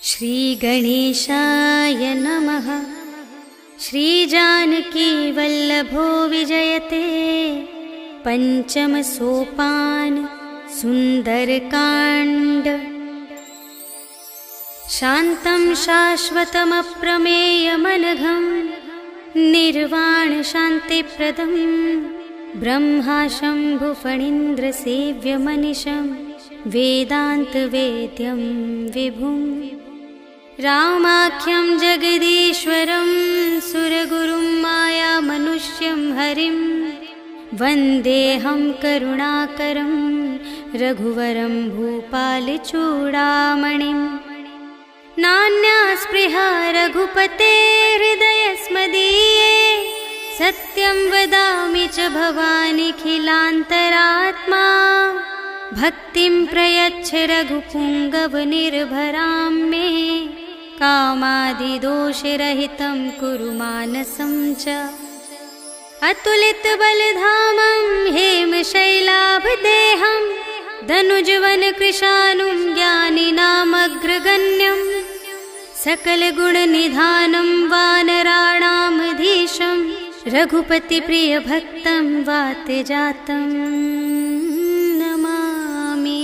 श्रीगणेशाय नमः। श्रीजानकी वल्लभो विजयते। पंचम सोपान सुंदरकांड। शान्तं शाश्वतमप्रमेयमनघं निर्वाण शान्तिप्रदं ब्रह्मा शम्भुफणीन्द्रसेव्यमनिशं वेदान्तवेद्यं विभुं रामाख्यं जगदीश्वरं सुरगुरुं मायामनुष्यं हरिं वन्देऽहं करुणाकरं रघुवरं भूपालचूडामणिं। नान्या स्पृहा रघुपतेर्हृदयस्मदीये सत्यं वदामि च भवानिखिलान्तरात्मा। भक्तिं प्रयच्छ रघुपुङ्गवनिर्भरां मे कामादिदोषरहितं कुरु मानसं च। अतुलितबलधामं हेमशैलाभदेहं धनुजवनकृशानुं ज्ञानिनामग्रगण्यं सकलगुणनिधानं वानराणामधीशं रघुपतिप्रियभक्तं वातजातं नमामि।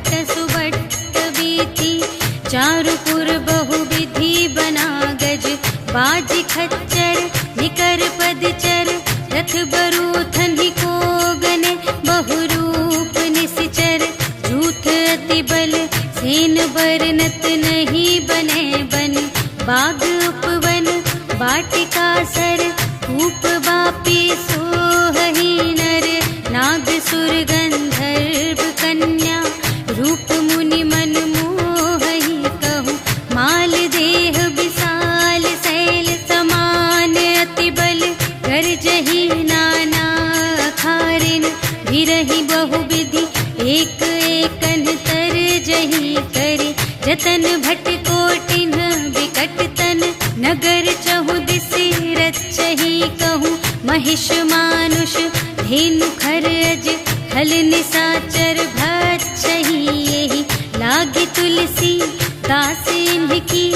भट्ट सुबट्ट बीती, चारुपुर बहुविधि बना गज, बाजी खच्चर निकर पदचर, रथ बरूथन ही को गने, बहुरूप निसिचर, झूठ अति बल सेन बरनत नहीं बने बन, बाग उपवन वाटिका सर, कूप बापी सोहही नर, नाग सुर गंधर्व कन्या, रूप मुनि मन मोहही कहूँ, माल देह विशाल शैल समान, अति बल गर्जही नाना अखारिन, भिरहि बहुविधि एक एकन तर जही करि, जतन भट कोटिन विकट तन, नगर चहु दिसि रचही कहूँ, महिष मानुष धेनु खरज, खल निसाचर भक्षही, यही लागी तुलसी दास इनकी,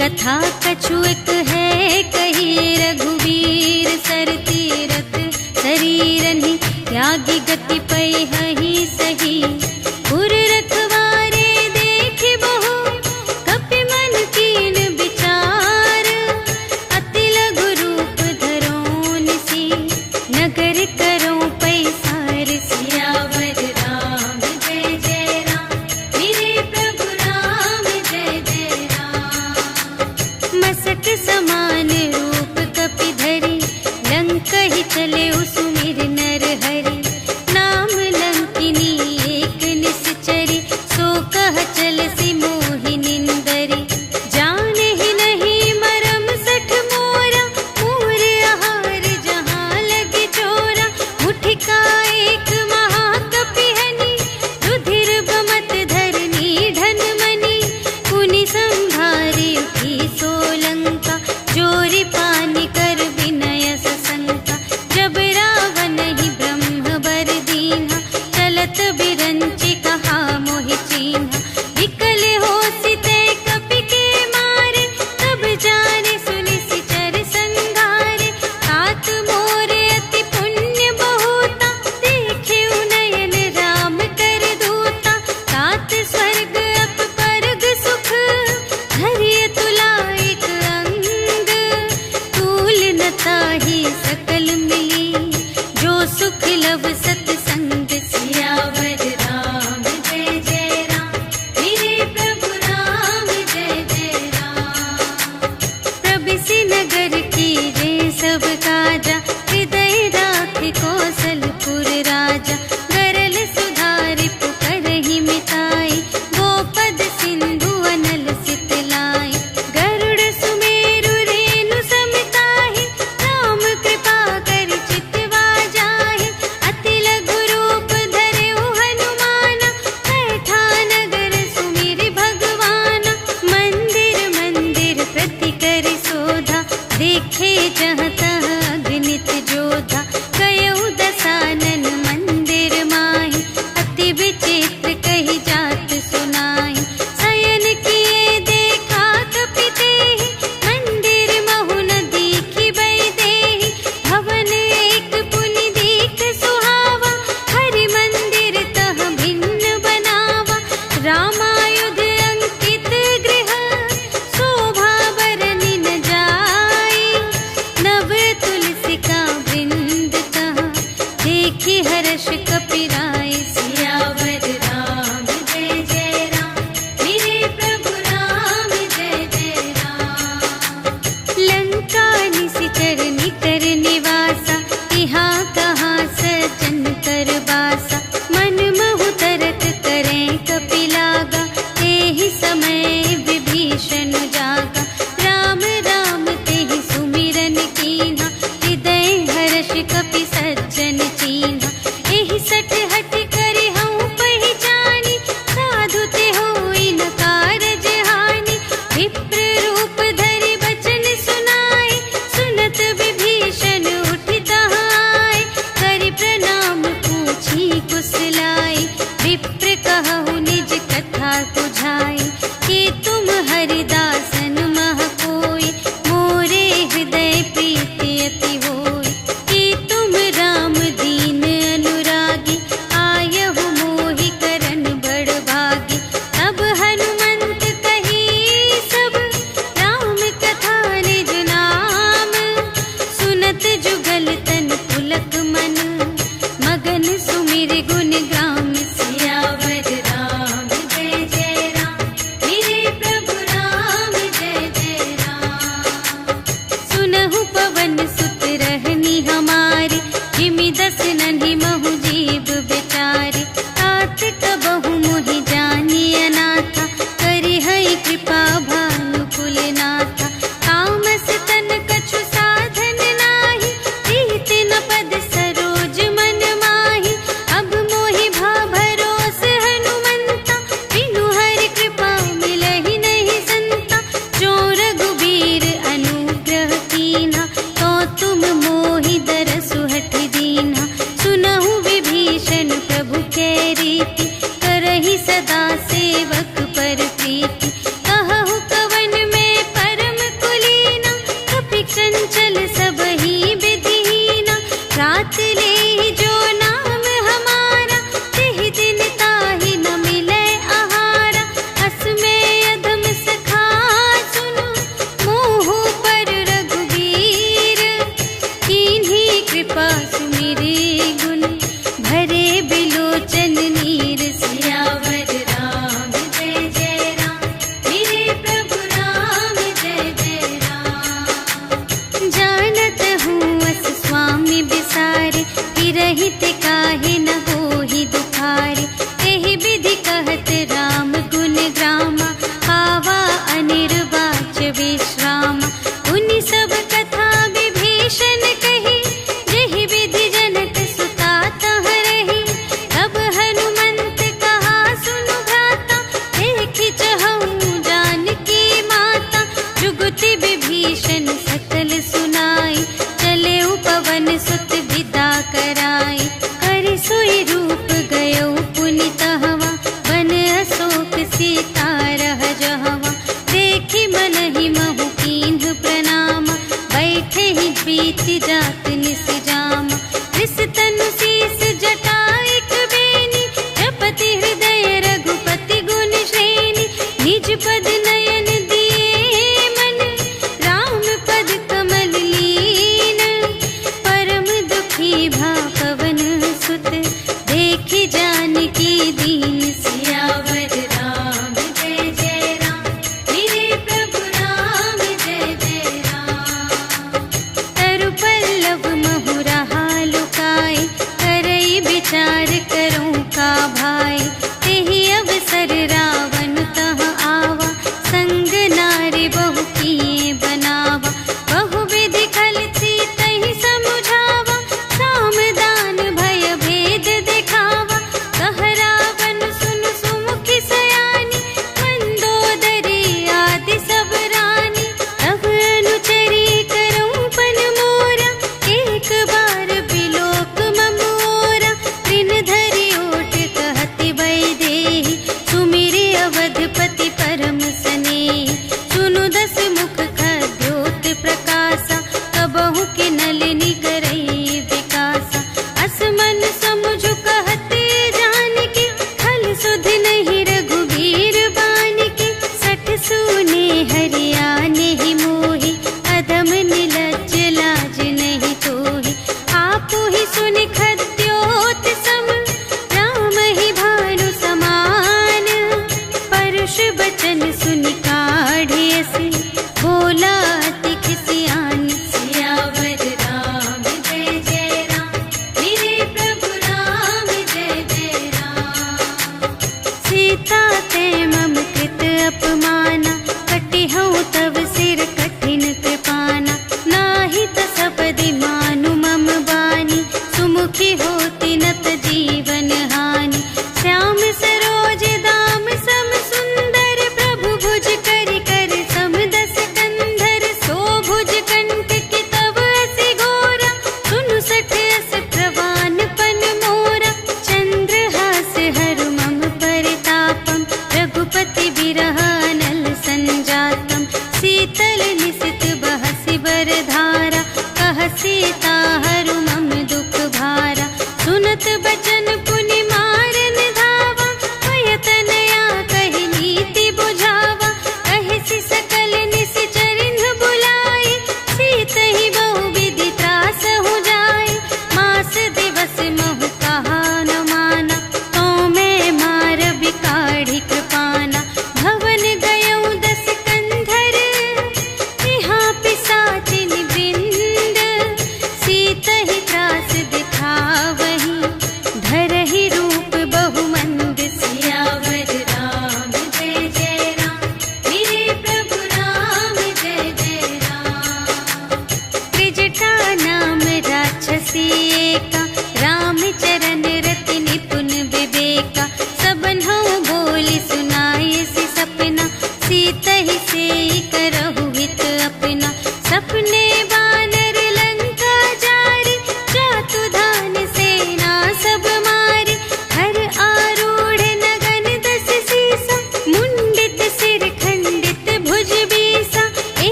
कथा कछु एक है कही, रघुवीर सर तीरथ शरीरन ही, त्यागी गति पै हही सही, पुर रखवारे देख बहु, कपि मन कीन विचार, अति लघु रूप धरो निसी, नगर करो पैसार, सियावर राम जय जय राम, मेरे प्रभु राम जय जय राम, मसक समान रूप कपि धरि, लंक ही चले उसुमिर नर हरि, नाम लंकिनी एक निश्चरी, सो कह चल सी मोहि निंदरी, जाने ही नहीं मरम सठ मोरा, मोर आहार जहाँ लगी चोरा, मुठिका एक महाकपि हनि, रुधिर बमत धरनी ढन मनि, पुनि संभारी उठी सोलंका, जोरी पानी कर विनय सशंका, जब रावण ही ब्रह्म बर दीन्हा, चलत बिरंचि कहा मोहि चीन्हा, विकल होसि तै कपि के मारे, तब जाने सुनि सिचर संघारे, तात मोरे अति पुण्य बहुता, देखे नयन राम कर दूता, तात स्वर्ग अप परग सुख, धरिय तुला एक अंग, तूल न ताहि सकल मिली, जो सुख लव सतसंग, सियावर राम जय जय राम, मेरे प्रभु राम जय जय राम, प्रबिसि नगर की जय सब काजा, हृदय राखि कौशलपुर राजा, गरल सुधारि पुकारहि मिताई, गोपद सिंधु अनल सित लाई, गरुड़ सुमेरु रेणु समिताहि, राम कृपा कर चितवा जाहि, अति लघु रूप धरेउ हनुमान, बैठा नगर सुमिरि भगवान, मंदिर मंदिर प्रति करि शोधा, देखे जहाँ तहाँ अगणित जोधा, गयउ दसानन मंदिर माहि, अति विचित्र कही जात सुनाई, शयन किए देखा कपि तेहि, मंदिर महु न दीखि वैदेही, भवन एक पुनि दीख सुहावा, हरि मंदिर तह भिन्न बनावा, रामायुध अंकित गृह, शोभा बरनि न जाई, नव तुलसिका वृंद तहाँ, देखि हर्ष कपिराई, सियावर राम जय जय राम, मेरे प्रभु राम जय जय राम, लंका निसिचर निकर निवासा, यहाँ कहाँ सज्जन कर बासा, मन महु तरत करें कपि लागा, तेहि समय विभीषण जागा, राम राम तेहि सुमिरन कीन्हा, हृदय हर्ष कपि सज्जन चीन्हा, एहि सठ हठ करि हऊँ पहिचानी, साधु ते होई न कारज हानि, विप्र रूप धरि बचन सुनाए, सुनत विभीषण उठि तहाँ आए, करि प्रणाम पूछी कुशलाए, विप्र कहु निज कथा तुझाई, कि तुम हरिदासन मह कोई, मोरे हृदय प्रीति अति होई, कि तुम राम दीन अनुरागी, आयहु मोहि करन बड़ भागी, सेवक पर प्रीति। कहु कवन में परम कुलीना, कपि चंचल सबहि विधिहीना। रात ले जो नाम हमारा, तिहि दिन ताहि न मिले आहारा। अस में अधम सखा सुनो, मोह पर रघुवीर। कीन्ही कृपा सुमिरे गुण, भरे बिलोचन नीर। सियावर राम जय जय राम, मेरे प्रभु राम जय जय राम। जानत हूँ अस स्वामी बिसारे, रहित काहे न होहि दुखारे। एहि विधि कहत राम गुण ग्रामा, पावा अनिर्वाच विश्रामा। उनि सब कथा विभीषण कही, जेहि विधि जनक सुता तह रही। तब हनुमंत कहा सुनु भ्राता, देखि चहऊँ जानकी माता। जुगति विभीषण सकल सुनाई, चले पवन सुत विदा कराई। कर सोई रूप गयो पुनि तहवा, बन अशोक सीता रह जहवा। देखि मनहि महु कीन्ह प्रणामा, बैठे ही प्रीति जात निस जामा। रिस तनु शीस जटा एक बेनी, जपति हृदय रघुपति गुण श्रेणी। निज पद नयन दिए मन, राम पद कमल लीन। परम दुखी भा पवन सुत, देखि जानकी दीन। सियावर राम जय जय राम, मेरे प्रभु राम जय जय राम। तरु पल्लव महु रहा लुकाए, करई विचार करूँ का भाई। तेहि अवसर रावण तह आवा, संग नारी बहु किए बनावा। बहु विधि खल सीतहि समुझावा, साम दान भय भेद दिखावा। कह रावण सुन सुमुखि सयानी, मंदोदरी आदि सब रानी। तब अनुचरी करऊँ पन मोरा, एक बार बिलोक ममोरा। त्रिन धरि ओट कहति वैदेही, सुमिरि अवधपति परम स्नेही। सुनु दस मुख खद्योत प्रकाशा, कबहु के नलिनी करई विकासा। अस मन समुझ कहते जानकी, खल सुध नहीं रघुवीर बानिकी। सठ सूने हरियाने ही मोहि, अधम निलज्ज लाज नहीं तोहि। आपु ही सुनि खद्योत सम, राम ही भानु समान। परुष बचन सुनि काढ़े से, बोला अति खिसियान। सियावर राम जय जय राम, मेरे प्रभु राम जय जय राम। सीता ते मम कृत अपमाना, कटिहउँ तव सिर कठिन कृपाना। नाही त सपदि मानु मम बानी, सुमुखी होती नत जीवन हानि। श्याम सरोज दाम सम सुंदर, प्रभु भुज करि कर सम दस कंधर। सो भुज कंठ की तब असि घोरा, सुनु सठ अस प्रवान पन मोरा। चंद्रहास हरु मम परितापम, रघुपति बिरह अनल संजातम। शीतल निसित बहसि बरधारा, कह सीता हरु मम दुख भारा। सुनत बचन पुनि मारन धावा, भय तनया कहि नीति बुझावा। कहिसि सकल निश्चरिन्ह बुलाई, सीतहि बहु विधि त्रासहु जाई। मास दिवस महु कहा न माना, तो मैं मार बिकाढ़ी कृपाना। भवन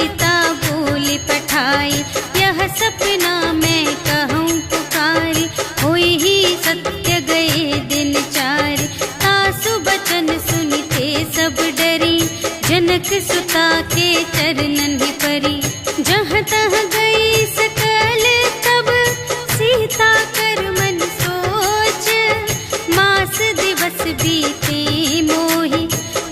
पिता बोले पठाई, यह सपना मैं कहूँ पुकारी, होई ही सत्य गए दिन चार। सासु बचन सुनते सब डरी, जनक सुता के चरणन ही परी। जहाँ तहाँ गई सकल तब सीता कर मन सोच, मास दिवस बीते मोहि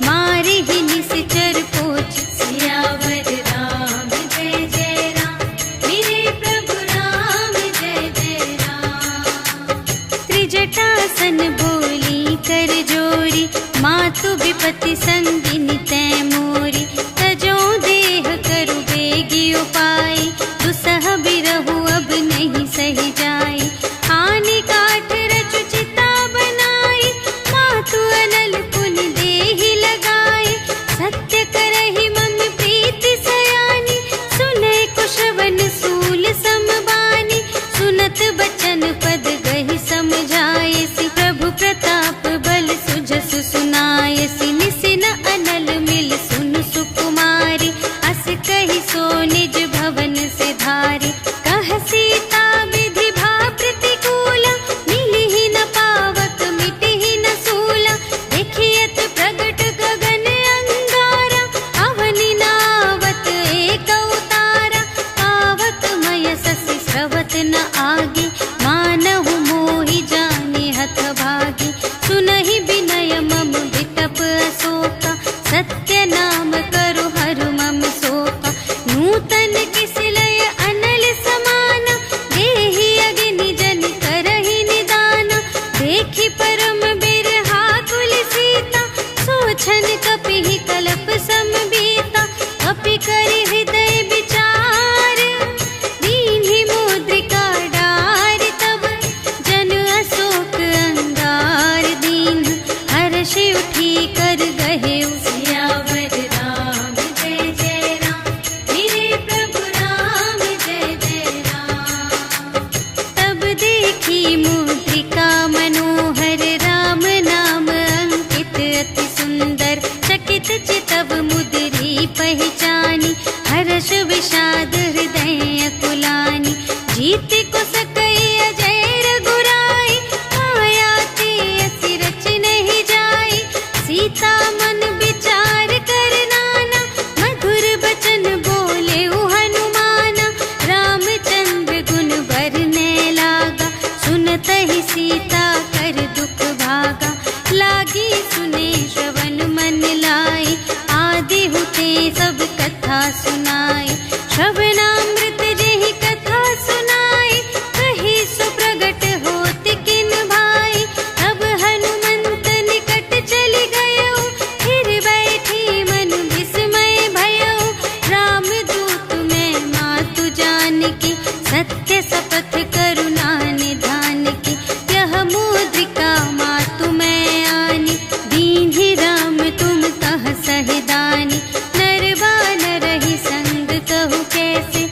मारे ही निश्चर पोच। सियावर राम जय जय राम, मेरे प्रभु राम जय जय राम। त्रिजटासन बोली कर जोरी, मातु विपति संगिनी तै मोरी। तजो देह करु बेगी उपाय, दुसह बिरहु अब नहीं सही जाई। आने काठ रचु चिता बनाई, मातु अनल पुन देहि लगाई। सत्य करहि मम प्रीति सयानी, सुनै कुशवन सूल समबानी। सुनत बचन पद गहि समझायसि, प्रभु प्रताप बल सुजस सुनायसि। निसिन अनल मिल सुन सुकुमारी, अस कहि सो निज भवन से धारी। कह सीता विधि भा प्रतिकूला, मिलिहि न पावक मिटिहि न सूला। देखियत प्रगट गगन अंगारा, अवनि नावत एक उतारा। पावक मय ससि स्रवत न आगे, मानहु मोहि जाने हथ भागी। सुनहि विनय मम विटप अशोका, सत्य नाम करु हरु मम शोका। नूतन किसलय अनल समाना, देहि अग्नि जन करहि निदाना। देखि परम बिरहाकुल सीता, सोचन कपिहि कलप समबीता। कपि करि हृदय विचार, दीन्हि मुद्रिका डार। तब जन अशोक अंगार दीन, हर्षि उठी कर गहे सियावर राम जय जय राम, मेरे प्रभु राम जय जय राम। तब देखी मुद्रिका मनोहर, राम नाम अंकित अति सुंदर। चकित चितव मुद्री पहचानी, हर्ष विषाद हृदय अकुलानी। जीत को सकई अजय रघुराई, माया ते असि रच नहीं जाई। सीता मन विचार कर नाना, मधुर बचन बोले हनुमाना। रामचंद्र गुण बरने लागा, सुनत ही सीता कर दुख भागा। लागी सुने श्रवण मन लाई, आदि हुते सब कथा सुनाई। श्रवणामृत जेहि कथा सुनाई, कही सो प्रगट होत किन भाई। तब हनुमंत निकट चलि गयो, फिर बैठी मन विस्मय भयो। राम दूत मैं मातु जानकी, सत्य शपथ करुणा निधान की। यह मुद्रिका मातु मैं आनी, दीन्हि राम तुम कह सहिदानी। नर बानर ही संग कहु कैसे,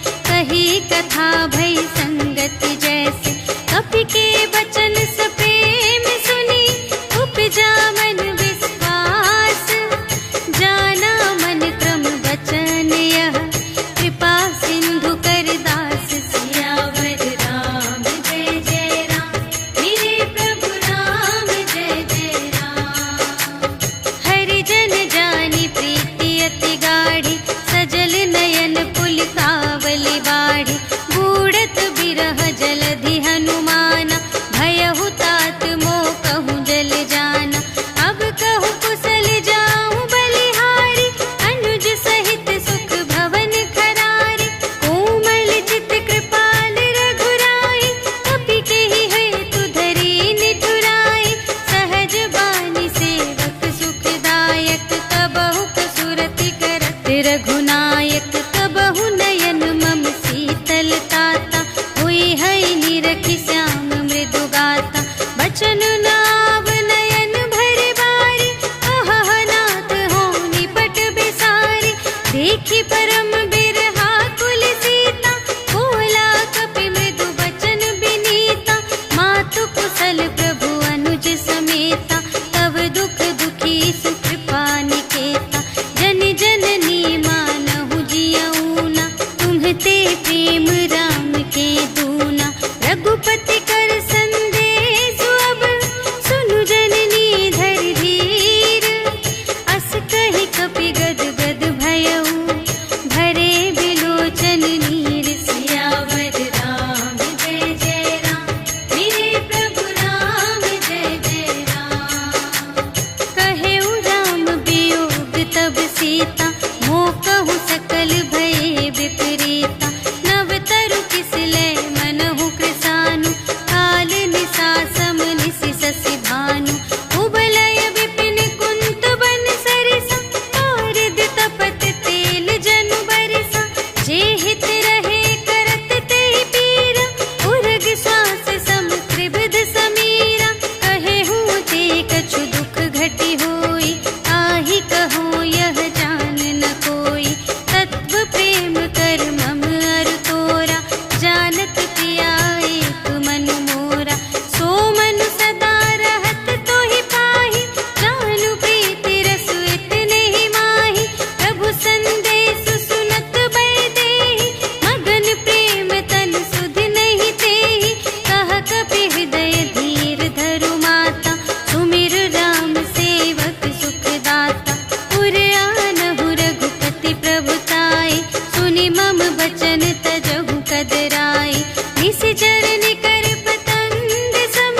बचन तजहु कदराई। निशिचर निकर पतंग सम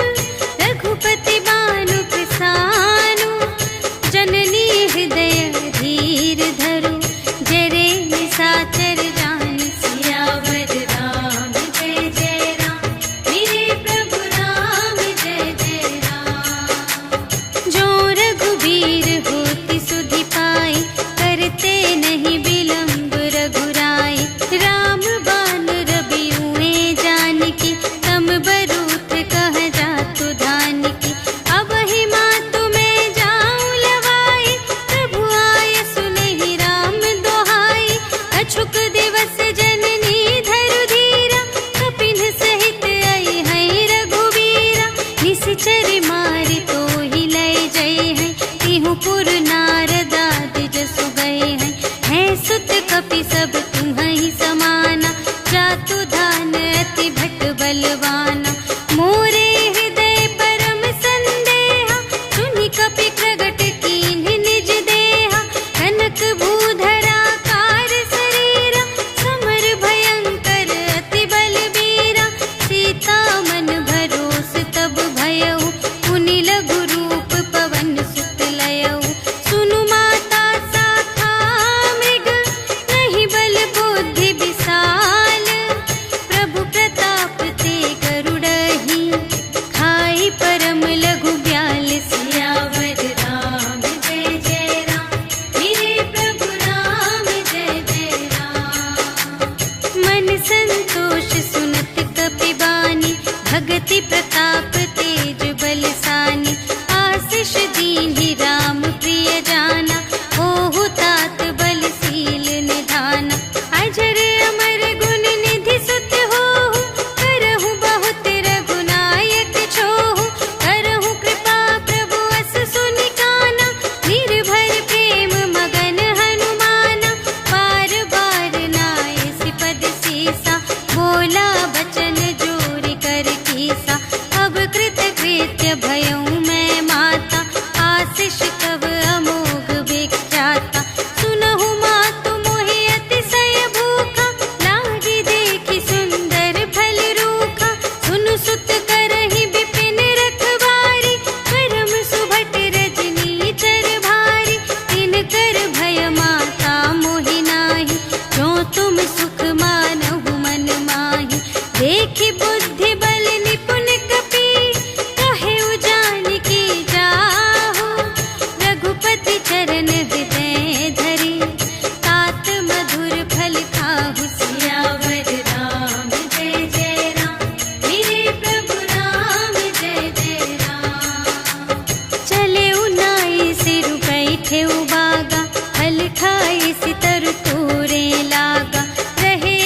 रघुपति बानु प्रसानु। जननी हृदय धीर धरु जरे निशाचर जान। सियावर राम जय जय राम मेरे प्रभु राम जय जय राम। जो रघुबीर होति सुधि पाई करते नहीं विलंब रघुराई। राम बान रबियुए जानकी तम बरूथ कह जातु धानकी। अब ही मातु मैं जाऊं लवाई प्रभु आय सुनहि राम दोहाई। अछुक दिवस जननी धरु धीरा कपिन सहित आई है रघुवीरा। निशिचर मारि तोहि लय जय है तिहु पुर नारद आदि जसु गए हैं। है सुत कपि सब तुम्हि समाना जातु धान अति भट बलवाना। मोरे हृदय परम संदेहा सुनि कपि प्रगट कीन्ह निज देहा। कनक भूधरा कार शरीरा समर भयंकर अति बलबीरा। सीता मन भरोस तब भयउ पुनि लघु रूप पवन सुत लयउ। सुनु माता शाखा मृग नहीं बल बुद्धि विशाल। प्रभु प्रताप ते गरुड़हि खाई परम लघु ब्याल। सियावर राम जय जय राम मेरे प्रभु राम जय जय राम। मन संतोष सुनत कपि बानी भगति प्रताप तेज बलसानी। आशीष दीन्हि राम प्रिय जाना ओहु तात बलशील निधाना। अजर अमर गुण निधि सुत होहु करहु बहुत रघुनायक छोहु। करहु कृपा प्रभु अस सुनि काना निर्भर प्रेम मगन हनुमाना। बार बार नाय सिपद सीसा बोला बचन जोरि कर कीसा। अब कृत कृत्य भयउ मैं माता आशीष तब अमोघ विख्याता। सुनहु मातु मोहि अतिशय भूखा लागी देखि सुंदर फल रूखा। सुनु सुत करहि विपिन रखवारी परम सुभट रजनी चर भारी। तिनकर भय माता मोहि नाही जो तुम सुख मानहु मन माही। देखि बुद्धि बल निपुण कपि कहेउ जानकी जाहु। रघुपति चरण हृदय धरि तात मधुर फल खाहु। सियावर राम जय जय राम मेरे प्रभु राम जय जय राम। चले उनाई सिरु बैठे बागा फल खाई सितर तोरे लागा। रहे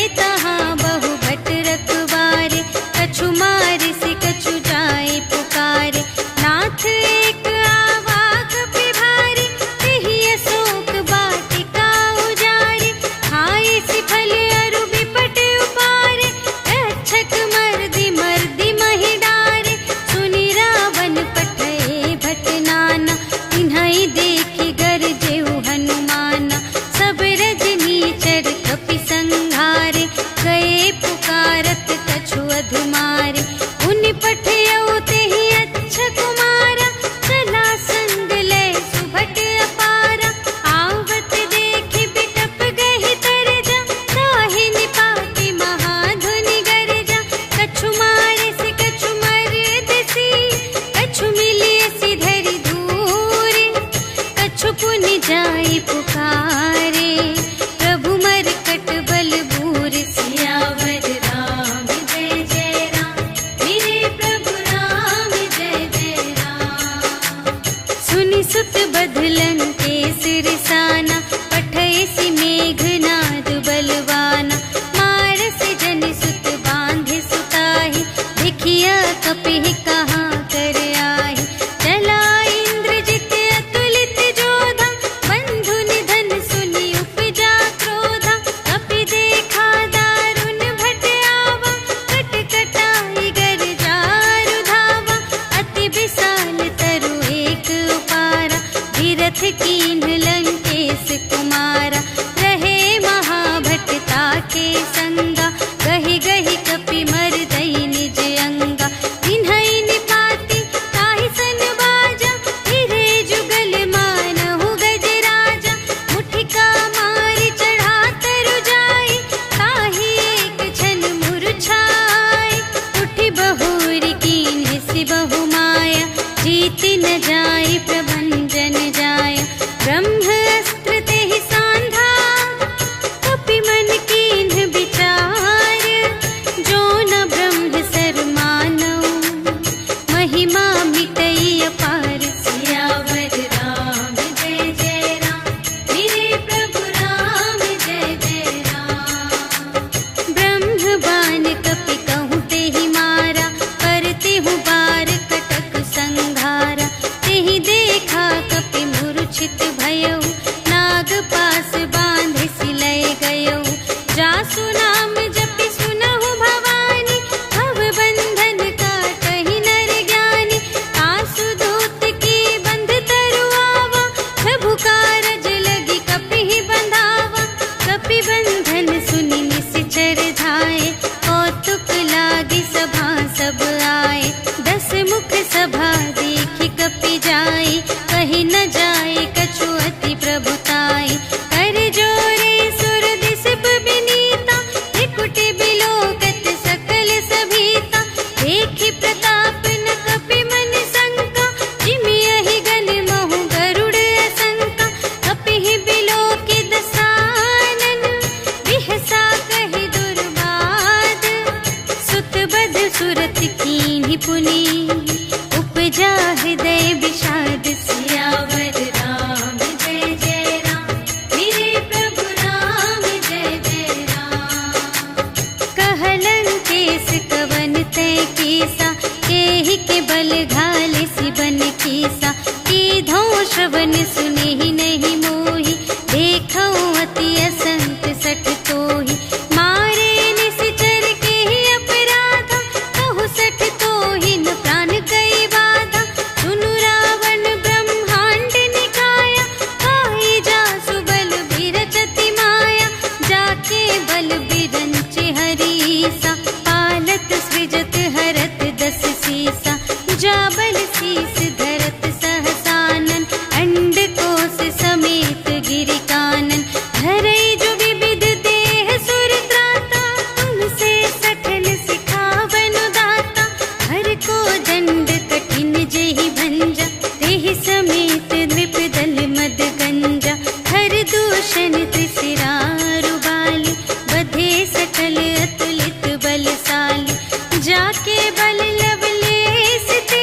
तय कीसा, केहि के बल घाले सी बन कीसा। कीधौ श्रवण सुने ही नहीं मोहि, देखौ अति असंत सठ तोहि। मारे निश्चर के ही अपराधा, कहु सठ तोहि न प्राण कई बाधा। सुनु रावण ब्रह्मांड निकाया, काई जासु बल बिरचति माया। जाके बल बिरंचे हरीसा, पालत सृजत हरत दस सीसा। जा बल शीस धरत सहसानन, अंड कोश समेत गिरि कानन। धरई जो विविध देह सुर त्राता, तुमसे सठन सिखावन दाता। हर को दंड कठिन जेहि भंजा, तेहि समेत नृप दल मद गंजा। हर दूषण त्रिशिरारु बाली, बधे सकल अतुलित बलशाली। जाके बल लवलेश ते,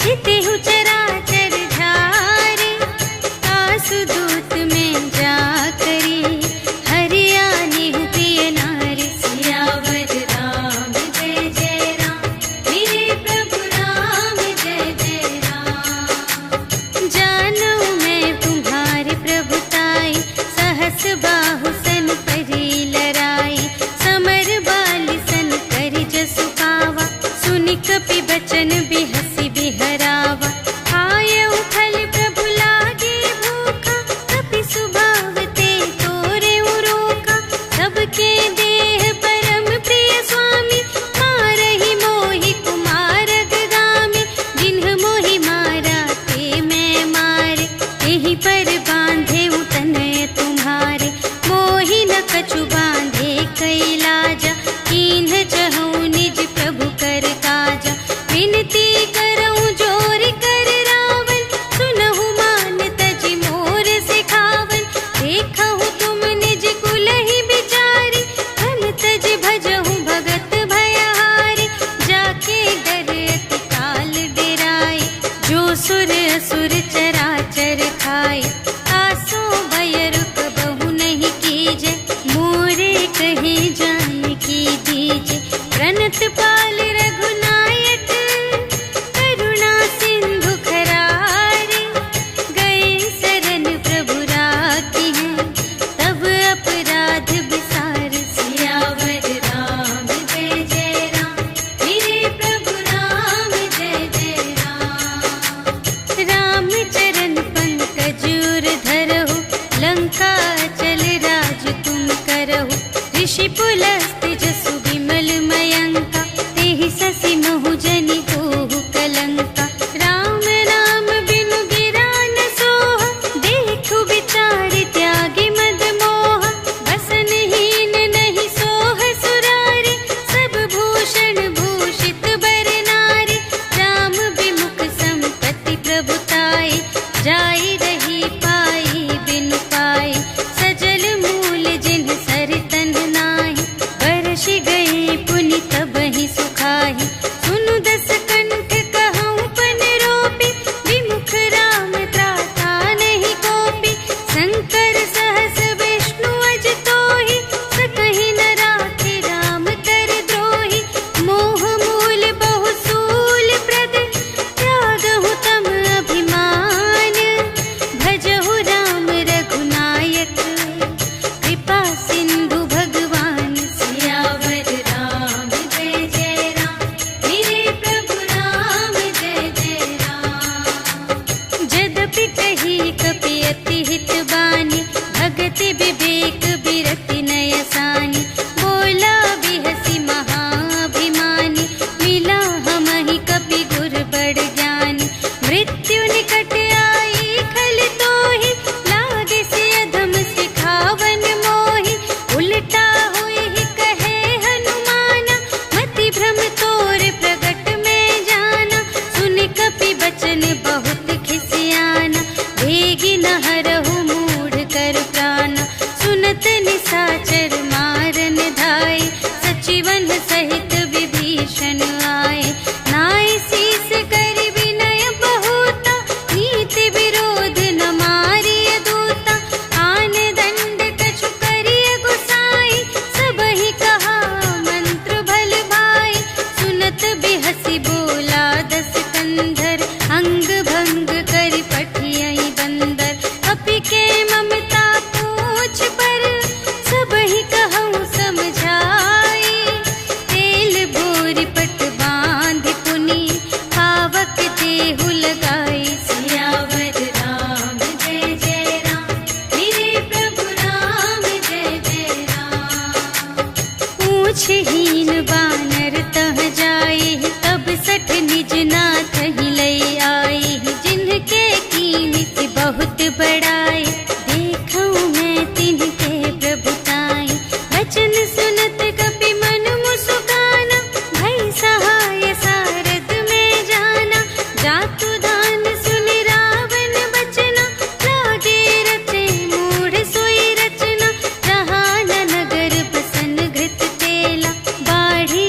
जितेहु चराचर झारे। आसु दूत में जा करी, हरियाणेहु प्रिय नारी। सियावर राम जय जय राम, मेरे प्रभु राम जय जय राम। जानू मैं तुम्हारे प्रभुताई, सहस बाहु सन परी लराई। समर बाली सन करि जसु पावा, सुनि कपि बचन बिहसि बिहरावा। आयउ फल प्रभु लागे भूखा, कपि सुभाव ते तोरेउ रोका। सबके देह परम प्रिय स्वामी, मारहि मोहि कुमारग गामी। जिन्ह मोहि मारा ते मैं मारे, तेहि पर बांधे तनय तुम्हारे। मोहि न कछु बांधे कैलाजा, कीन्ह चहु निज प्रभु कर काजा। विनती करऊं जोर कर रावण, सुनहु मान तजि मोर सिखावन। देखहु तुम निज कुलहि बिचारी, धन तजि भजहु भगत भयहारी। जाके डर अति काल डेराए, जो सुर असुर चराचर खाए। आसो भय रुक बहु नहीं कीजे, मोरे कहे जानकी दीजे। प्रणत पाल रघुनायक, करुणा सिंधु खरारे। गए शरण प्रभु राखी हैं, तब अपराध बिसार। सियावर राम जय जय राम, मेरे प्रभु राम जय जय राम। राम चरण पंकज उर धरहु, लंका चल राज तुम करहु। ऋषि पुलस्त जसु विमल मयंका, तेहि ससि महु जनि होहु कलंका। राम नाम बिनु गिरा न सोहा, देखु विचार त्यागी मद मोहा। बसनहीन नहीं सोह सुरारी, सब भूषण भूषित बर नारी। राम विमुख संपत्ति प्रभुताई, जाई रही पाई बिनु पाई। सजल मूल जिन्ह सर तन नाही, बरषि गए पुनि तबहि सुखाहि। सुनु दस कंठ कहऊँ पन रोपी, विमुख राम त्राता नहीं कोपी। शंकर सहस विष्णु अज तोहि, सकहि न राखि राम कर द्रोहि। मोह मूल बहु सूल प्रद, त्यागहु तम अभिमान। भजहु राम रघुनायक, कृपा सिंधु भगवान। सियावर राम जय जय राम, मेरे प्रभु राम जय जय राम। जदपि कही कपि अति हित बानी, भगति विवेक बिरति नय सानी। बोला बिहसि महाभिमानी, मिला हमहि कपि गुर बड़ ज्ञानी। मृत्यु निकट आई खल तोहि, लागे से अधम सिखावन मोहि। उल्टा हुई ही कहे हनुमाना, मति भ्रम तोर प्रगट में जाना। सुनि कपि बचन बहुत खिसियाना, भेगी न हरहु मूढ़ कर प्राणा। सुनत निसाचर मारन धाय, सचिवन सहित विभीषण आए। नाय शीस करि विनय बहुता, नीति विरोध न मारिय दूता। आन दंड कछु करिय गुसाई, सबहि कहा मंत्र भल भाई। सुनत कुछ हीन बानर तह जाए, तब सठ निज नाथ ही लई आए। जिनके कीमत बहुत बड़ाए, देखऊं मैं तिनके प्रभुताई। वचन सुनत कपि मन मुस्काना, भई सहाय सारद में जाना। जातु दान सुन रावण बचना, लागे रचे मूढ़ सोई रचना। जहाँ न नगर बसन घृत तेला, बाढ़ी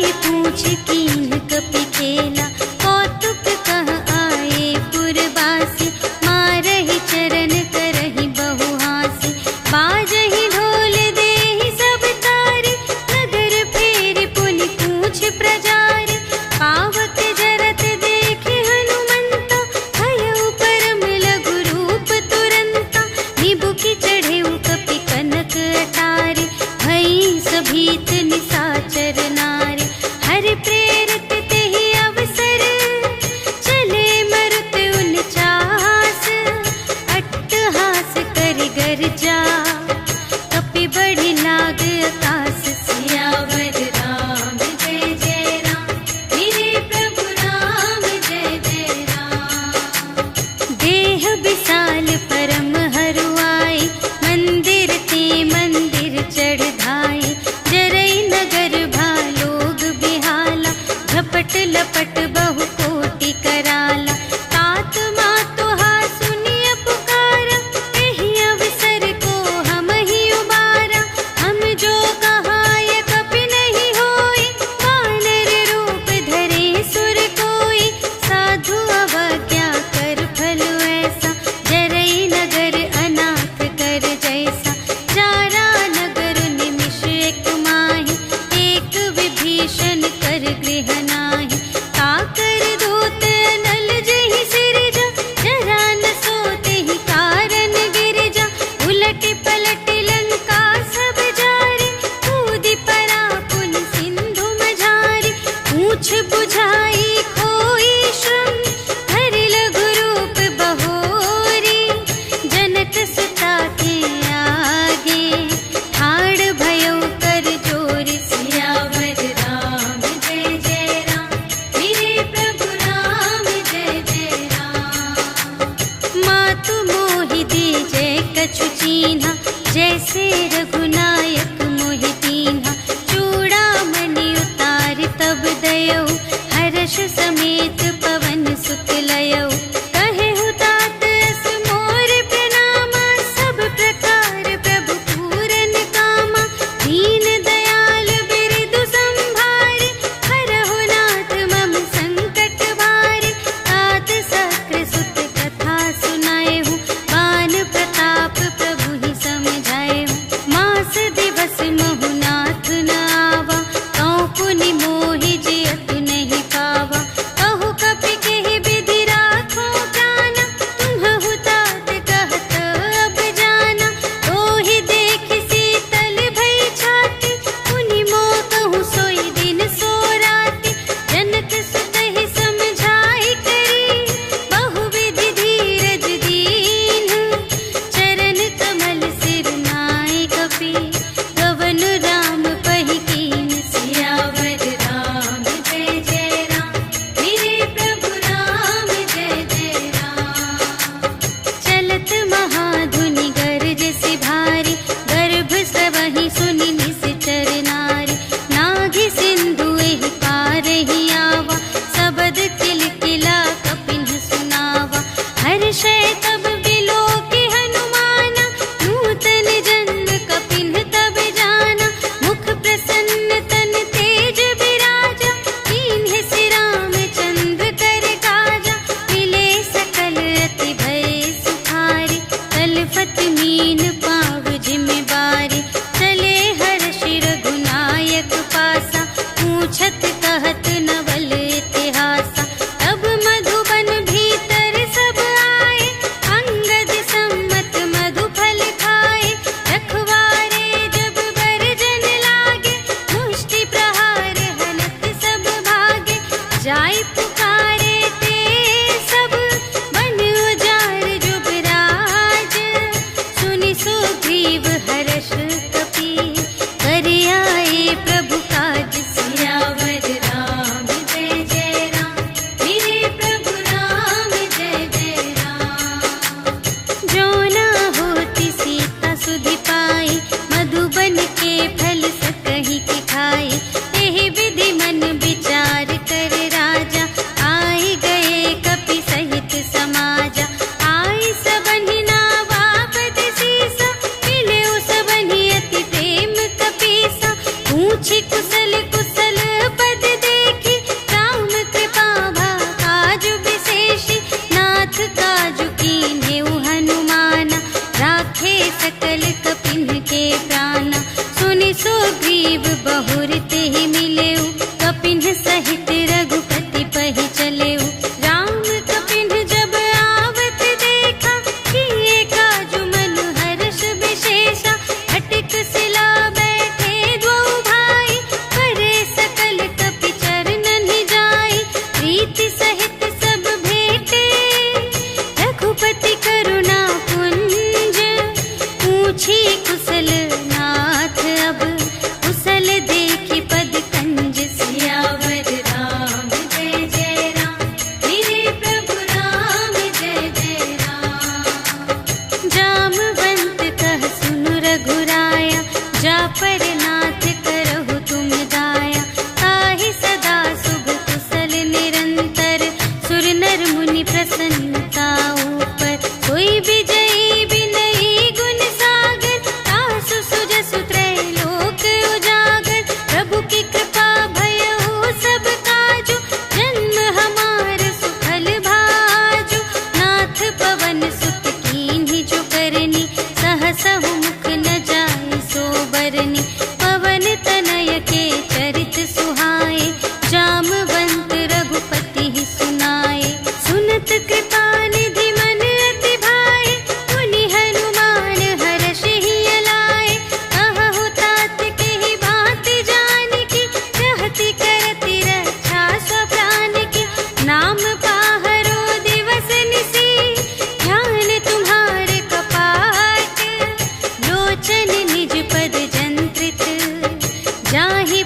कुशल कुशल पद देखी, राम कृपा भा काजु विशेषी। नाथ काजु कीन्हेउ हनुमाना, राखे सकल कपिन के प्राणा। सुनि सुग्रीव बहुर तेहि मिलेउ, कपिन सहित रघुपति पहि चलेउ। राम कपिन जब आवत देखा, किए काजु मन हर्ष विशेषा। अटिक सिला बैठे द्वौ भाई, परे सकल कपि चरणन जाई। प्रीति सहित सब भेटे, रघुपति करुणा पुंज। पूछी कुशल नाथ अब, कुशल देखी पद कंज। सियावर राम जय जय राम, मेरे प्रभु राम जय जय राम। जामवंत कह सुनु रघुराया, जा पर नाथ करहु तुम दाया। ताहि सदा शुभ कुशल निरंतर, सुर नर मुनि प्रसन्नता ऊपर। कोई विजयी विनयी गुण सागर, तासु सुजसु त्रैलोक उजागर। प्रभु की कृपा भयउ सब काजु, जन्म हमार सुफल भाजु। नाथ पवन सुत कीन्हि जो करनी, सहसहु मुख न जाय सो बरनी। पवन तनय के चरित सुहाए, जामवंत रघुपति ही सुनाए। सुनत कृपा निधि मन अति भाए, मुनि हनुमान हर्षहि अलाए। कहहु तात केहि बात जानकी, रहति करति रक्षा सब प्राण की। नाम पाहरो दिवस निसी, ध्यान तुम्हारे कपाट। लोचन निज पद जंत्रित, जाहि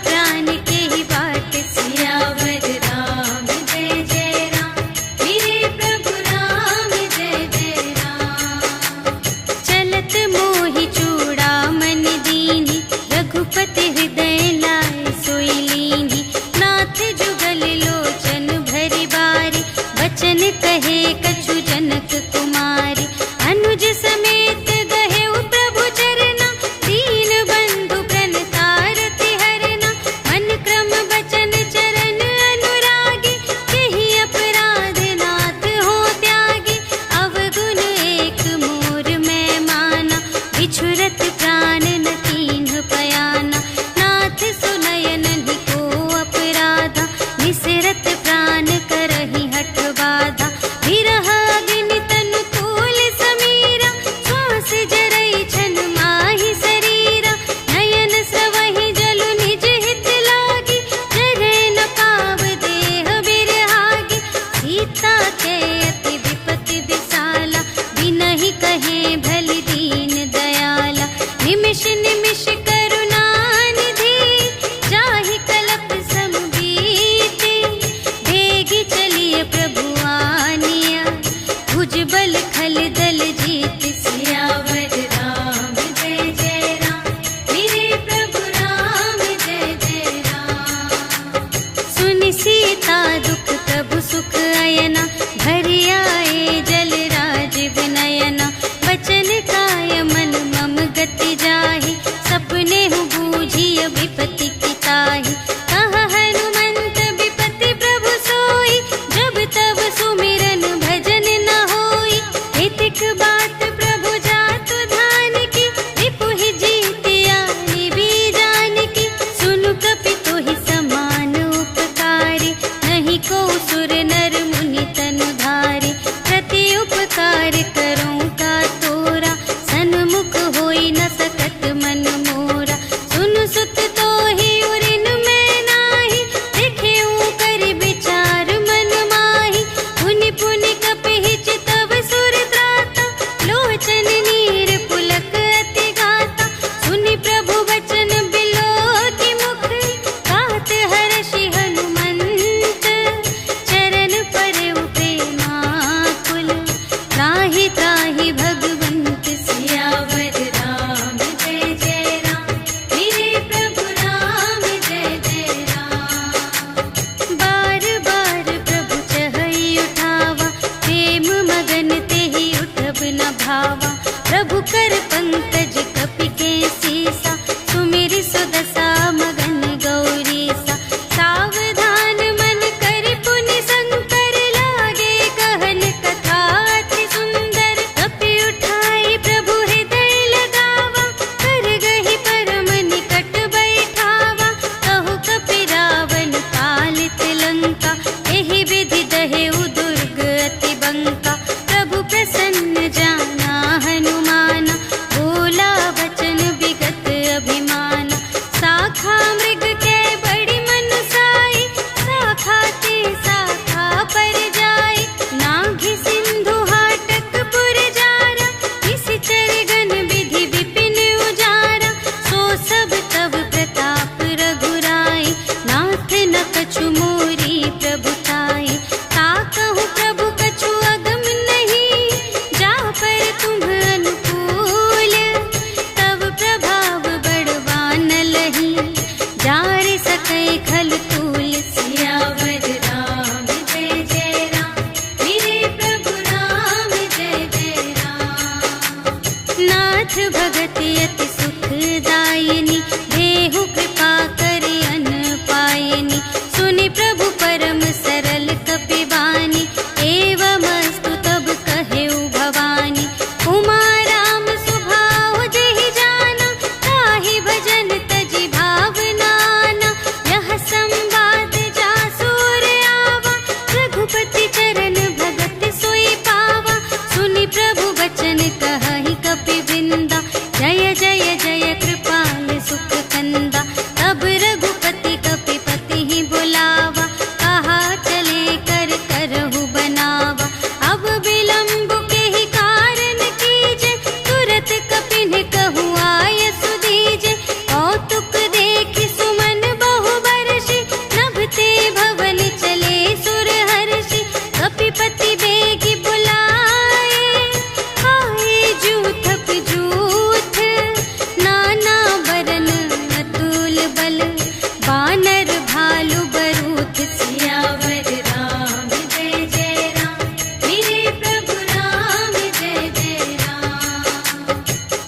कई खल तूल सियावर राम जय जय राम मेरे प्रभु राम जय जय राम। नाथ भगति अति सुखदायिनी देहु कृपा करे अन पायिनी सुनि प्रभु परम सरल कपिवानी एवमस्तु तब कहेउ भवानी। उमा राम सुभाव जहि जाना ताहि भजन तजि भावनाना यह संवाद जासुर आवा रघुपति चरण भगत सोई पावा। सुनि प्रभु बचन कहहि कपिवृंदा जय जय जय कृपाल सुख कंदा। तब रघुपति कपिपति ही बुलावा कहा चले कर करहु बनावा। अब विलंब के ही कारण कीजे तुरत कपिन कहु आय सुदीजे। कौतुक देखि सुमन बहु बरषि नभते भवन चले सुर हर्षि। कपिपति बेगी बुलाए आए जूथप जूथ नाना बरन अतुल बल बानर भालु बरूथ सियावर राम जय जय राम मेरे प्रभु राम जय जय राम।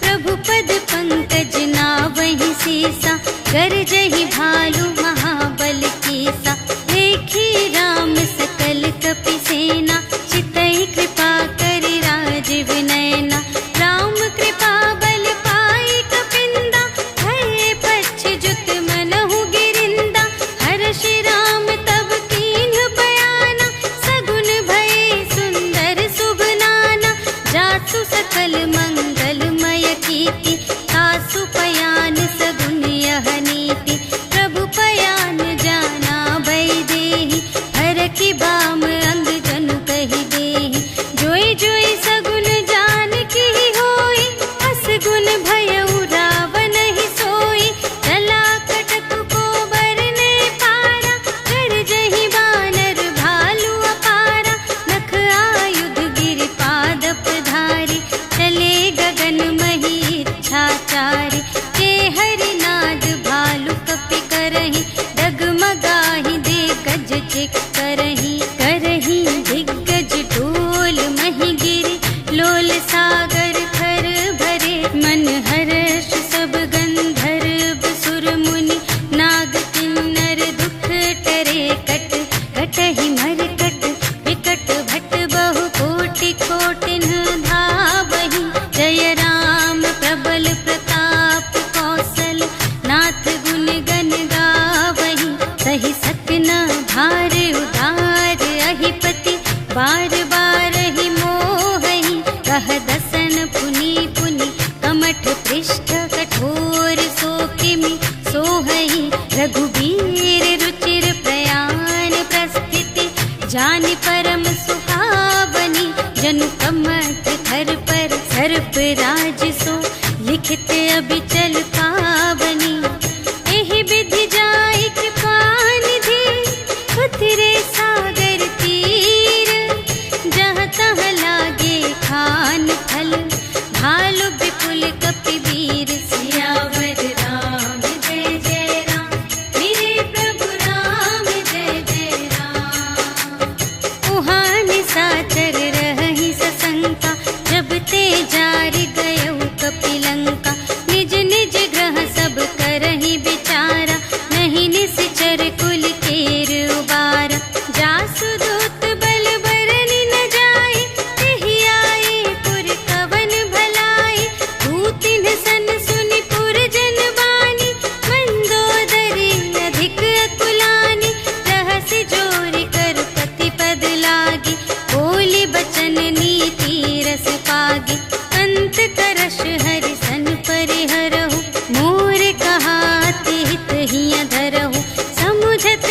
प्रभु पद पंकज नावहि सीसा गरजहि भालु महाबल कीसा। देखी राम सकल कपि सेना चितहि कृपा करि राजीव नयना। राम कृपा बल पाई कपिंदा भये पच्छ जुत मनहु गिरिंदा। हर्षि राम तब कीन्ह बयाना सगुन भये सुंदर शुभ नाना। जासु सकल मंगलमय कीर्ति तासु पयान सगुन यह नीति। प्रभु पयान जाना भय देहि हरखि बाम अंग जनु कहि देहि। जोई जोई सगुन जान की होई असगुन भयउ रावण ही सोई। चला कटक को बरने पारा गरजहि बानर भालु अपारा। नख आयुध गिरि पादप धारी चले गगन मही इच्छाचारी। के हरिनाद भालु कपि करहि डगमगाहि दे गज चिक करहि। करहि दिग्गज डोल मही गिरि लोल सागर खर भरे। मन हर्ष सब गंधर्व सुर मुनि नाग किन्नर दुख टरे। कट कटहि मरकट विकट भट बहु कोटि कोटिन धावहि। जय राम प्रबल प्रताप कौशल नाथ गुण गण गावहि। सहि सकना भार उदार अहिपति बार बार ही मोहहि। कह दसन पुनि पुनि कमठ पृष्ठ कठोर सोकिमि सोहहि। रघुबीर रुचिर प्रयाण प्रस्थिति जानि परम सुहावनी। जनु कमठ धर पर सर्प राज सो लिखित अबिचल पावनी। एहि विधि जाई कृपा निधि उतरे सागर तीर। जहाँ तहाँ लागे खान फल भालु विपुल कपिवीर। सियावर राम जय जय राम मेरे प्रभु राम जय जय राम। उहाँ निशाचर रहहि सशंका जब ते जारि गयउ कपिलंका। निज निज ग्रह सब करहि विचारा नहीं निश्चर कुल केर उबारा। जासु दूत बल बरनि न जाए तेहि आए पुर कवन भलाई। दूतिन सन सुनि पुर जन बानी मंदोदरी अधिक अकुलानी। रहसि जोरि कर पति पद लागी बोली बचन नीति रस पागी। अंत करश हरि सन परिहरहु मोर कहा हित हिय धरहु। समुझत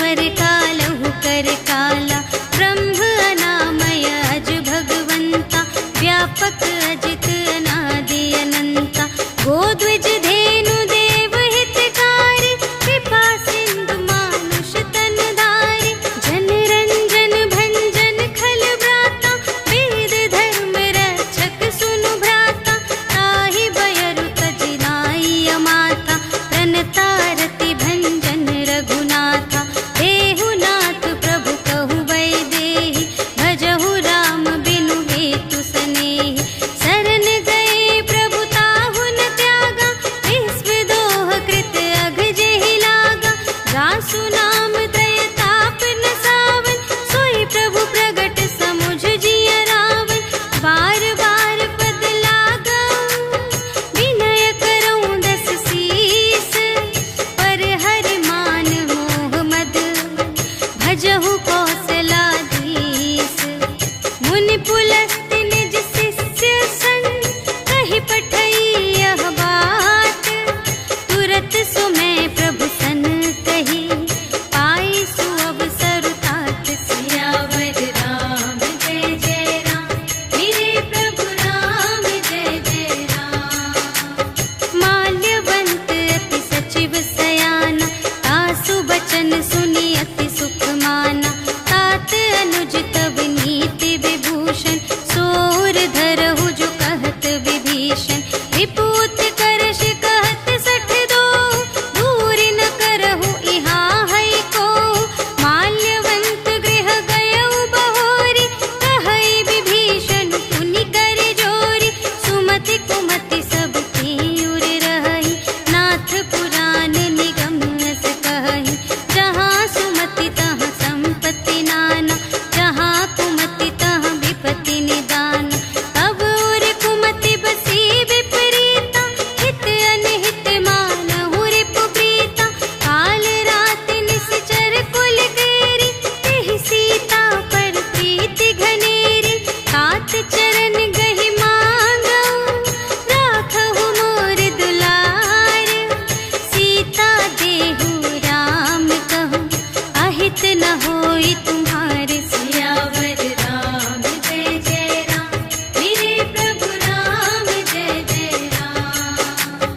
मर कालहु कर काला, ब्रह्म अनामय अज भगवंता, व्यापक अजित अनादि अनंता, गोद्विज धेनु देव हितकारी, कृपा सिंधु मानुष तन धारी, जन रंजन भंजन खल व्राता, वेद धर्म रक्षक सुनु भ्राता, ताहि बयरु तजि नाई अमाता, प्रणतारति भंजन रघुनाथा, देहु नाथ प्रभु कहु वैदेही, भजहु राम बिनु हेतु सनेही, शरण गए प्रभु ताहु न त्यागा, विश्व दोह कृत अघ जेहि लागा, जासु नाम त्रय ताप न सावन, सोई प्रभु प्रगट समुझ जिय रावण, बार बार पद लागऊं, विनय करऊं दस सीस, पर हरि मान मोह मद, भजहु कौशलाधीश, मुनि पुलस्त्य निज शिष्य संग, कहि पठई यह बात, तुरत सुमय प्रभु सन कही, पाई सुअवसर तात, सियावर राम जय जय राम, मेरे प्रभु राम जय जय राम। माल्यवंत अति सचिव सयाना, तासु बचन सुनि अति सुख माना, तात अनुज तव नीति विभूषण, सोर धरहु जो कहत विभीषण, विपूत करश कहत सठ दो, दूर न करहु इहाँ है को, माल्यवंत गृह गयउ बहोरी, कहई विभीषण पुनि कर जोरी, सुमति कुमति सब उर रही, नाथ पुराण निगम अस कहई, जहाँ सुमति तहाँ संपत्ति नाना, जहाँ कुमति तहाँ विपत्ति निदान, तब उर कुमति बसी विपरीता, हित अनहित मानहु रिपु प्रीता, काल रात निश्चर कुल केरी, तेहि सीता पर प्रीति घनेरी, तात चरण गहि मांगऊं, राखहु मोर दुलार, सीता देहु राम कहूँ, अहित न होई तुम्हारे, सियावर राम जय जय राम, मेरे प्रभु राम जय जय राम।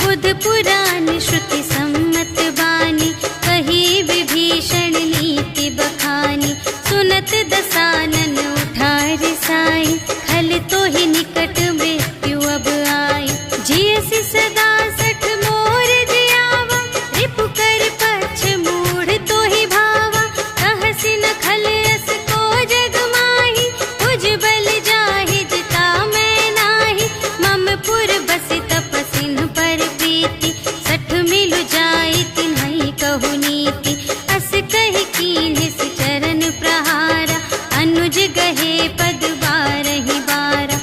बुध पुराण श्रुति सम्मत बानी, कही विभीषण नीति बखानी, सुनत दसानन उठा रिसाई, खल तो ही निकट मृत्यु अब आई, जियसि सदा सठ मोर जियावा, रिपु कर पक्ष मूढ़ तो ही भावा, कहसि न खल यस को जग माही, तुझ बल जाहि जिता मैं नाही, मम पुर बसि तपसिन पर प्रीति, सठ मिलु जाई तिन्हई कहु नीति, अस कहि कीन्हिस चरण प्रहारा, अनुज गहे पद बारहि बारा,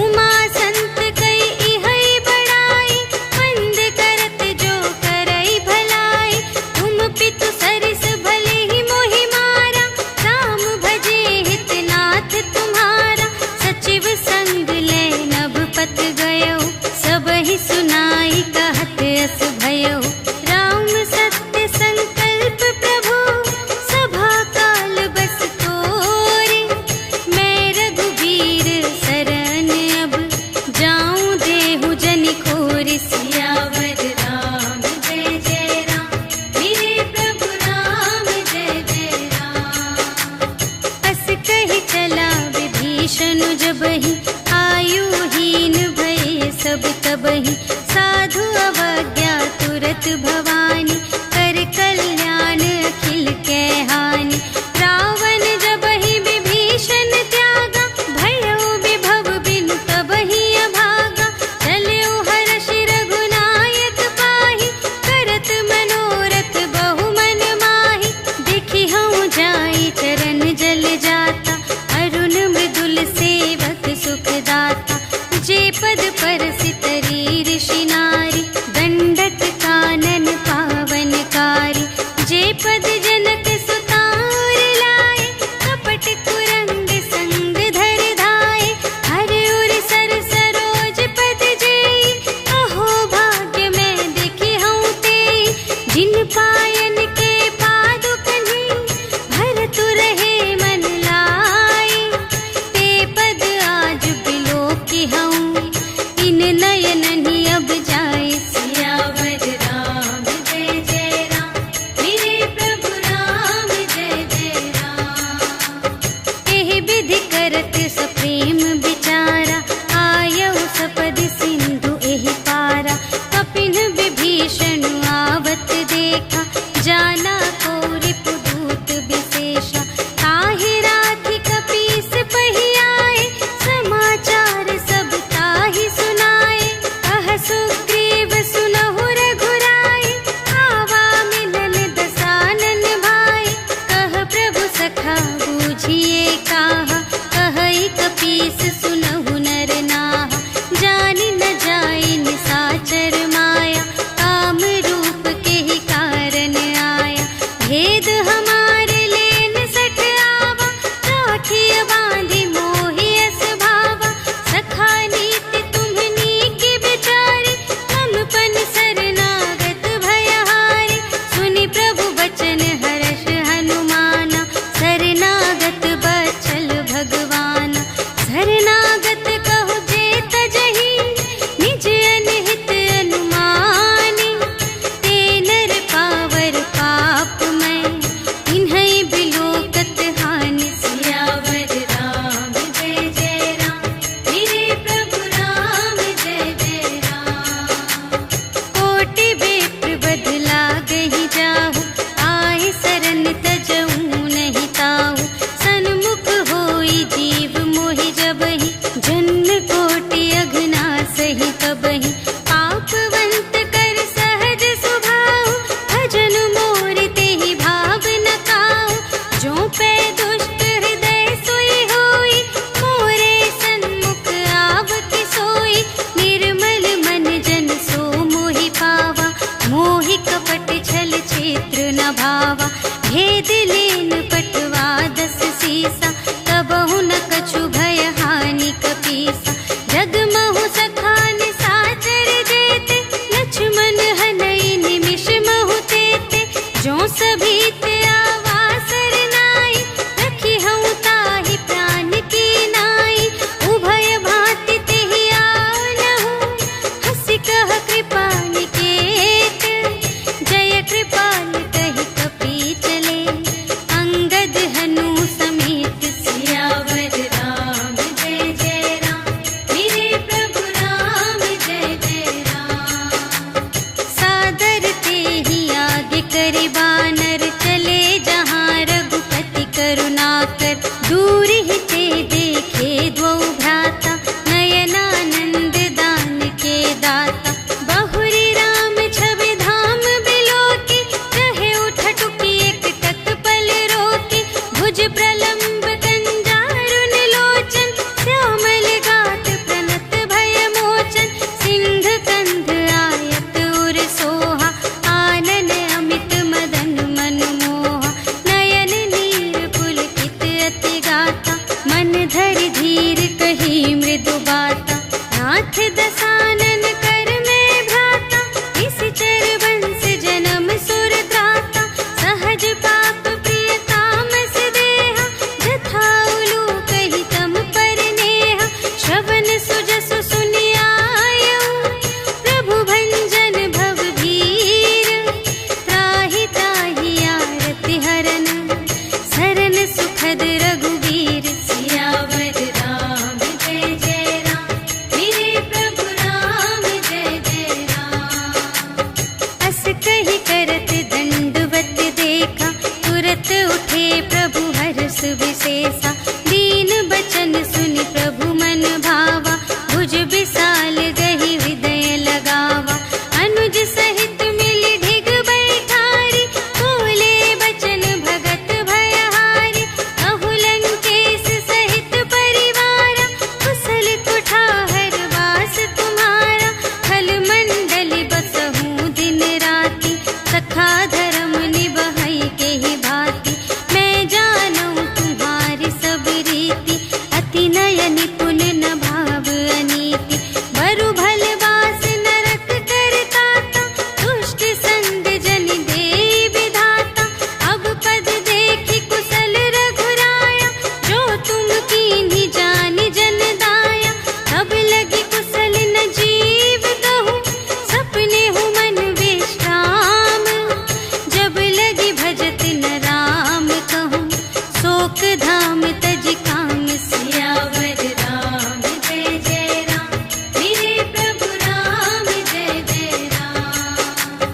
उमा संत कई इहै बड़ाई, मंद करत जो करई भलाई, तुम पितु सरिस भले ही मोहि मारा, राम भजे हित नाथ तुम्हारा, सचिव संग ले नभ पत गयो, सबहि सुनाई कहत अस भयो, राम सत्य संकल्प प्रभु, सभा काल बस तोरे, मैं रघुवीर शरण अब, जाऊं देहु जनि खोरि, सियावर राम जय जय राम, मेरे प्रभु राम जय जय राम। अस कहि चला विभीषण जबहि, आयुहीन भये सब तबहि, साधु अवज्ञा तुरत भवानी, कर कल्याण अखिल कै हानि, रावण जबहि विभीषण त्यागा, भयउ विभव बिनु तबहि अभागा, चलउ हर्षि रघुनायक पाहि, करत मनोरथ बहु मन माहि, देखि हऊँ जाई चरण जल जाता, अरुण मृदुल सेवक सुखदाता, जे पद परसितरी ऋषि नारी, दंडक कानन पावनकारी, जे पद जनक सुतार लाए, कपट कुरंग संग धर धाए, हर उर सर सरोज पद जेई, अहो भाग्य मैं देखी हूँ तेई, जिन पायन के पादुक सुहावा। भेद लेन पटवा 10 सीसा, तबहु न कछु भय हानि कपीसा। जगमहु सखान साचर जेते, लक्ष्मण हनई निमिष महु तेते। जो सभीत आवासर नाई, रखी हूँ ताहि प्राण की नाई। उभय भांति तेहि आनहु, हंसी कह कृपा निकेत। जय कृपाल कहि कपी चले, अंगद हनु समेत। सियावर राम जय जय राम, मेरे प्रभु राम जय जय राम। सादर तेहि आगे करि बानर, चले जहाँ रघुपति करुणाकर। दूर ही ते देखे द्वौ भ्राता, नयनानंद दान के दाता। बहुरी राम छवि धाम बिलोकी, रहे उठटुकी एक टक पल रोकी। भुज प्रलंब कंजारुन लोचन, श्यामल गात प्रणत भय मोचन। सिंह कंध आयत उर सोहा, आनन अमित मदन मनमोहा। नयन नीर पुलकित अति गाता, मन धरि धीर कही मृदु बाता। नाथ दसानन कर में भ्राता, निश्चर वंश जन्म सुर त्राता। सहज पाप प्रिय तामस देहा, जथा उलूक ही तम पर नेहा। श्रवण सुजसु सुनियायऊ, प्रभु भंजन भव भीर। त्राहि त्राहि आरति हरन, सरन सुखद रघुवीर। सियावर राम जय जय राम, मेरे प्रभु राम जय जय राम। अस कहि करत दंडवत देखा, तुरत उठे प्रभु हर्ष विशेषा। दीन बचन सुनि प्रभु मन भावा, भुज विशाल गहि हृदय लगावा। अनुज सहित मिलि ढिग बैठारी, बोले बचन भगत भयहारी। कहु लंकेश सहित परिवारा, कुशल कुठार वास तुम्हारा। खल मंडल बसहु दिन राति, सखा धर्म निबहै केहि भांति। मैं जानूं तुम्हारी सब रीति, अति नय निपुण न भाव अनीति। बरु भल बास नरक करताता, दुष्ट संग जन देई विधाता। अब पद देखि कुशल रघुराया, जो तुम कीन्ही जानि जन दाया। तब लगी कुशल न जीव कहूँ, सपने हूँ मन विश्राम। जब लगी भजत न राम कहूँ, शोक धाम तज काम। सियावर राम जय जय राम, मेरे प्रभु राम जय जय राम।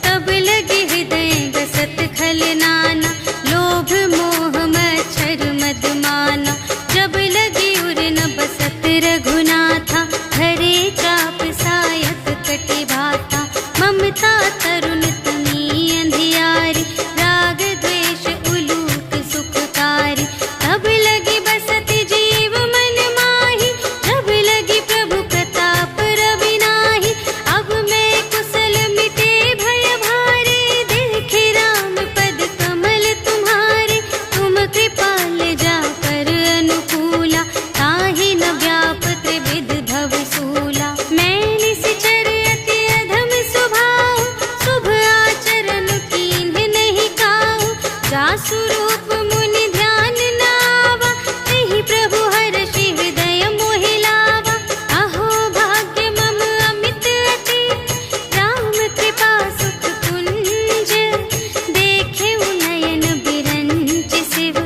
तब लगे हृदय बसत खल नाना, लोभ मोह मच्छर मद माना। जब लगी उर न बसत रघुनाथा, हरे चाप सायक कटि भाता। ममता तरुण तनी अंधियारी, राग द्वेष उलूक सुखकारी। तब लगी बसत जीव मन माही, जब लगी प्रभु प्रताप रवि नाही। अब मैं कुशल मिटे भय भारे, देखे राम पद कमल तुम्हारे। तुम कृपाल जा कर अनुकूला, ताहि न व्याप त्रिविध भव सूला। मैं निश्चर अति अधम स्वभाव, शुभ आचरण कीन्ह नहीं काहू। जासु रूप मुनि ध्यान न आवा, तेहि प्रभु हर्षि हृदय मोहि लावा। अहो भाग्य मम अमित अति, राम कृपा सुख कुंज। देखे नयन बिरंच शिव,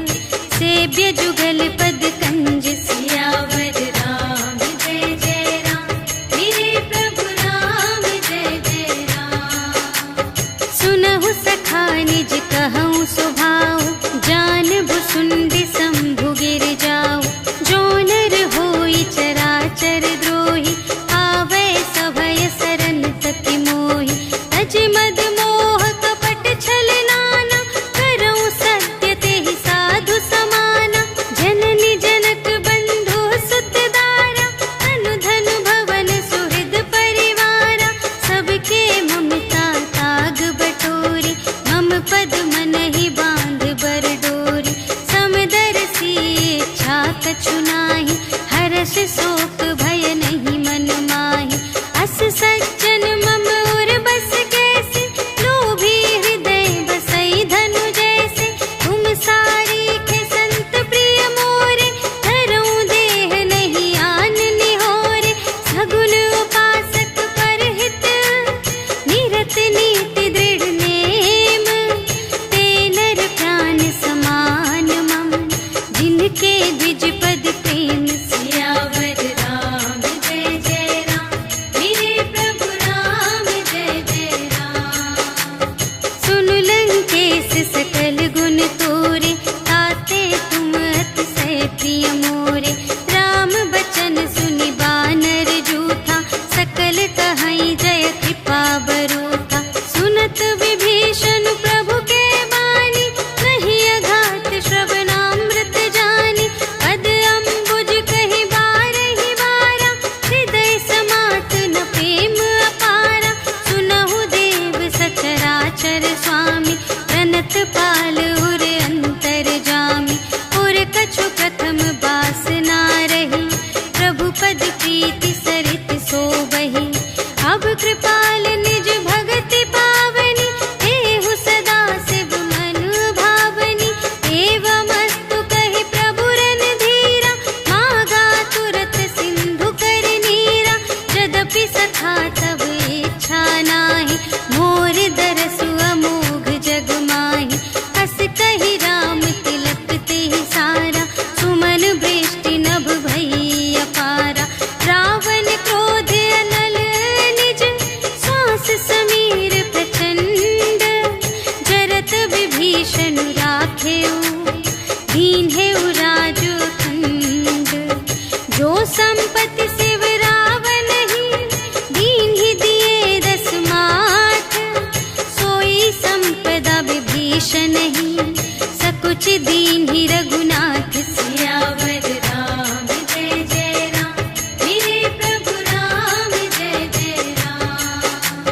सेव्य जुगल पद कंज। सियावर राम जय जय राम, मेरे प्रभु राम जय जय राम। सुनहु सखा निज कहूँ स्वभाव, विभीषण राखेऊ, दीन है राजो खंड। जो संपत्ति शिव रावण ही, दीन ही दिए 10 माथ। सोई संपदा विभीषण ही, सकुच दीन ही रघुनाथ। सियावर राम जय जय राम, मेरे प्रभु राम जय जय राम।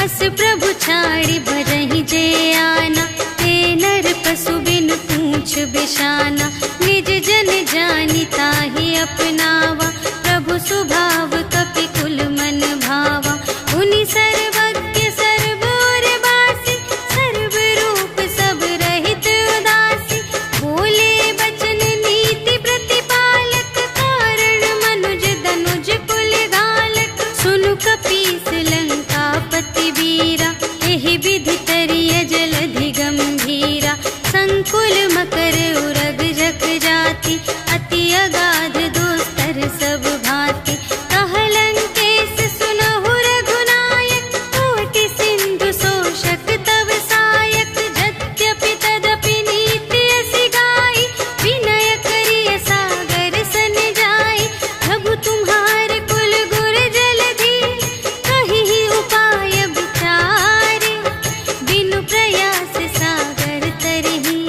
अस प्रभु छाड़ी भरहि जे आना, ते नर पशु बिनु पूछ बिशाना। निज जन जानि ताहि अपनावा, प्रभु स्वभाव कपि कुल मन भावा। उनि सर्वज्ञ सर्व और बासी, सर्व रूप सब रहित उदासी। बोले बचन नीति प्रतिपालक, कारण मनुज धनुज कुल घालक। सुनु कपीस लंकापति वीरा, एहि विधि तरिय जलधि गंभीरा। संकुल मकर उरग जग जाति, अति अगाध दोस्तर सब भांति। कहलंकेश सुनहु रघुनायक, कोटि सिंधु शोषक तव सायक। यद्यपि तदपि नीति असि गाई, विनय करिय सागर सन जाई। प्रभु तुम्हार कुल गुर जलधि, कहिहि उपाय विचारे। बिनु प्रयास सागर तरहि,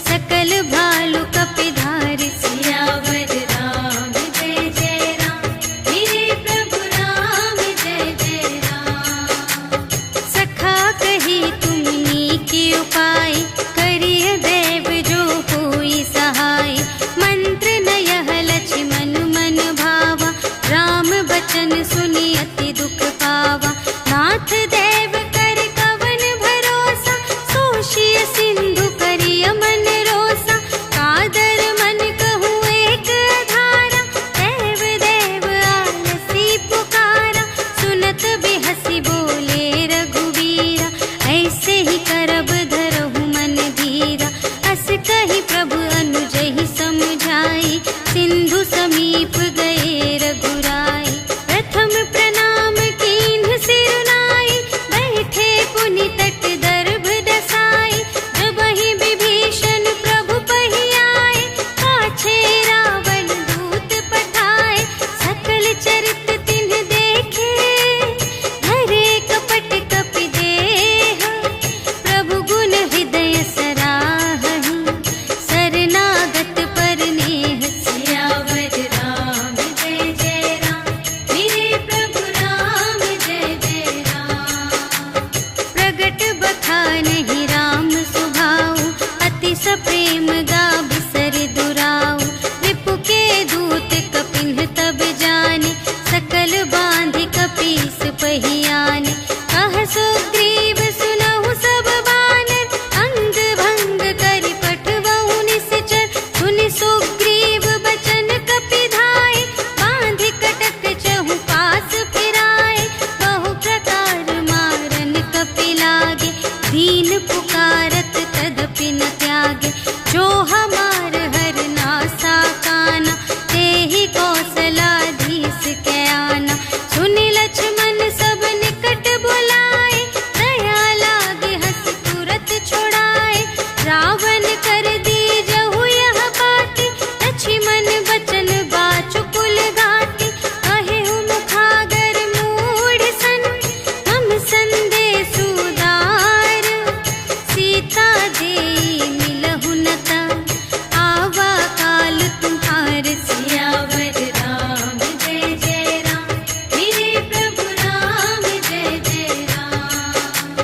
सकल भालु कपिधारि। सियावर राम जय जय राम, मेरे प्रभु राम जय जय राम। सखा कही तुमनी के उपाय, करिय देव जो होई सहाय। मंत्र न यह लक्ष्मण मन भावा, राम बचन सुनि अति दुख पावा। नाथ देव कर कवन भरोसा, सोषिय सिंधु करिय मन रोसा। कादर मन कहूँ एक आधारा, देव देव आलसी पुकारा। सुनत बिहसी बोले रघुवीरा, ऐसे ही करब धरहु मन धीरा। अस कही प्रभु अनुजहि समझाई, सिंधु समीप गए रघुराई। प्रथम प्रणाम कीन्ह सिरुनाई, बैठे पुनि तट दर्भ दसाई। जबहि विभीषण प्रभु पहि आए, पाछे रावण दूत पठाए। सकल चरित तिन्ह देखे, धरे कपट कपि देह। प्रभु गुण हृदय सराहहि, शरणागत पर नेह। सियावर राम जय जय राम, मेरे प्रभु राम जय जय राम। प्रगट बखानहि राम सुभाऊ, अति सप्रेम गा बिसर दुराऊ। रिपु के दूत कपिन्ह तब जाने, सकल बांधि कपीस पहियाने। कह सुग्रीव सुनहु सब बानर, अंग भंग करि पठवहु निश्चर। सुनि सुग्रीव बचन कपिधाय, बांधि कटक चहु पास फिराए। बहु प्रकार मारन कपि लागे, दीन पुकारत तदपि न त्यागे। जो हमार हर नासा काना, तेहि कौशलाधीश के आना। सुनि लक्ष्मण सब निकट बुलाए, दया लागे हँस तुरत छुड़ाए। रावण कर दीजहु यह बाटी, लक्ष्मण बचन बाचु कुल घाटी। कहेहु मुखागर मूढ़ सन, हम संदेश उदार। सीता देई मिलहु न ता, आवा काल तुम्हार। सियावर राम जय जय राम, मेरे प्रभु राम जय जय राम।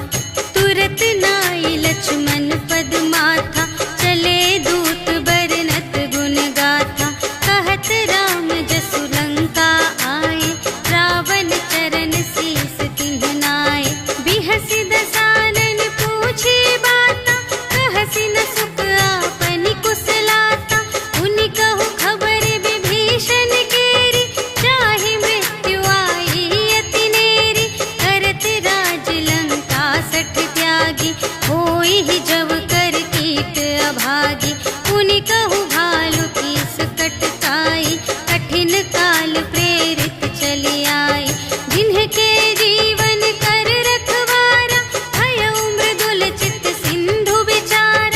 तुरत नाई लक्ष्मण पद माथा, चले दूत बरनत गुण गाथा। कहत राम जसु लंका आए, रावण चरण शीस तिन्ह नाए। बिहसि दसानन पूछे बाता, कहसि न सुख आपनि कुशलाता। उनि कहु खबर विभीषण केरी, चाहे मृत्यु आई अति नेरी। करत राज लंका सठ त्यागी, होई ही जब कर कीट अभागी। उनि कहु भालु कीस कटकाई, कठिन काल प्रेरित चली आई। जिन्हके जीवन कर रखवारा, भयउ मृदुल चित सिंधु विचार।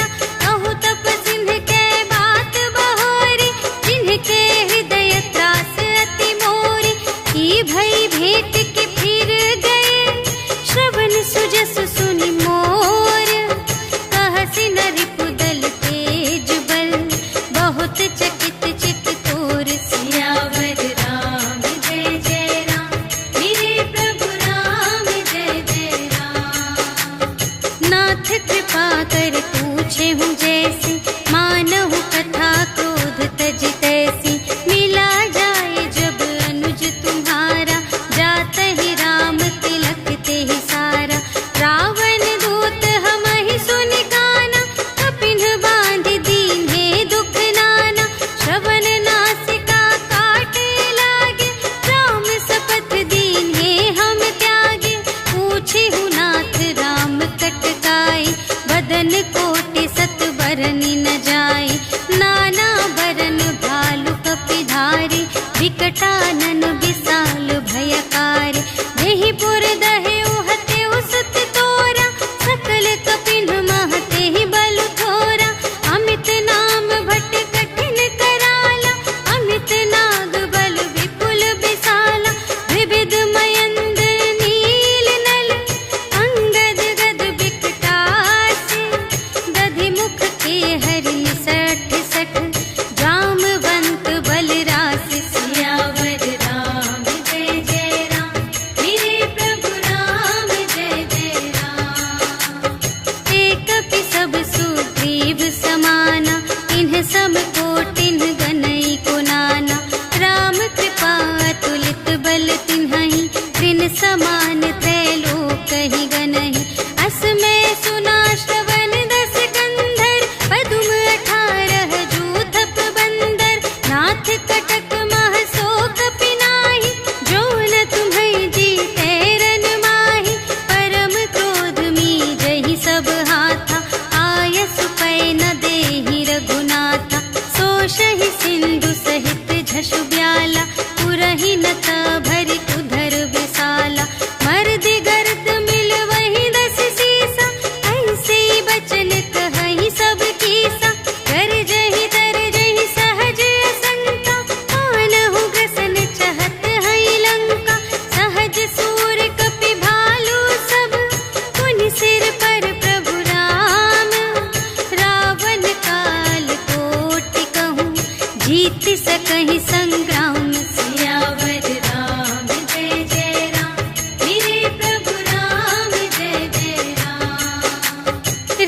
जैसी, मानहु कथा क्रोध तज तैसी। मिला जाए जब अनुज तुम्हारा, जात ही राम तिलक ते ही सारा। रावण दूत हमहि सुनि काना, कपिन बांध दीन्हे दुख नाना। श्रवण नासिका काटे लागे, राम शपथ दीन्हे हम त्यागे। पूछिहु नाथ राम कटकाई, बदन कोटि सत बरनि न जाय। नाना बरन भालु कपिधारी, विकटानन विशाल भयकारी। देहि पुर दहेउ हतेउ सुत तोरा, सकल कपिन महते ही बल थोरा। अमित नाम भट कठिन कराला, अमित नाग बल विपुल विशाला। विविध मयंद्र नील नल, अंगद गद विकटासी। दधि मुख के हरि सठ सठ, जामवंत बलरासी। सियावर राम जय जय राम, मेरे प्रभु राम जय जय राम। एक कपि सब सुग्रीव समाना, इन्ह सम कोटिन गनई को नाना। राम कृपा अतुलित बल तिन्हहि, त्रिन समान त्रैलोकहि गनहि। अस में सुना श्रवण दस कंधर, पदुम 18 जूथप बंदर। नाथ कटक मह सो कपि नाही, जो न तुम्है जीतै रन माही। परम क्रोध मीजहि सब हाथा, आयसु पै न देहि रघुनाथा। सोषहि सिंधु सहित झषु ब्याला, पुरहि नत भरि उधर विशाला। मर्दि गर्द मिलवहि 10 सीसा, ऐसे बचन कहहि सब कीसा। गरजहि तरजहि सहज असंका, मानहु ग्रसन चहत है लंका। सहज सूर कपि भालु सब, पुनि सिर पर प्रभु राम। रावण काल कोटि कहूँ, जीत सकहि संग्राम। सियावर राम जय जय राम, मेरे प्रभु राम जय जय राम।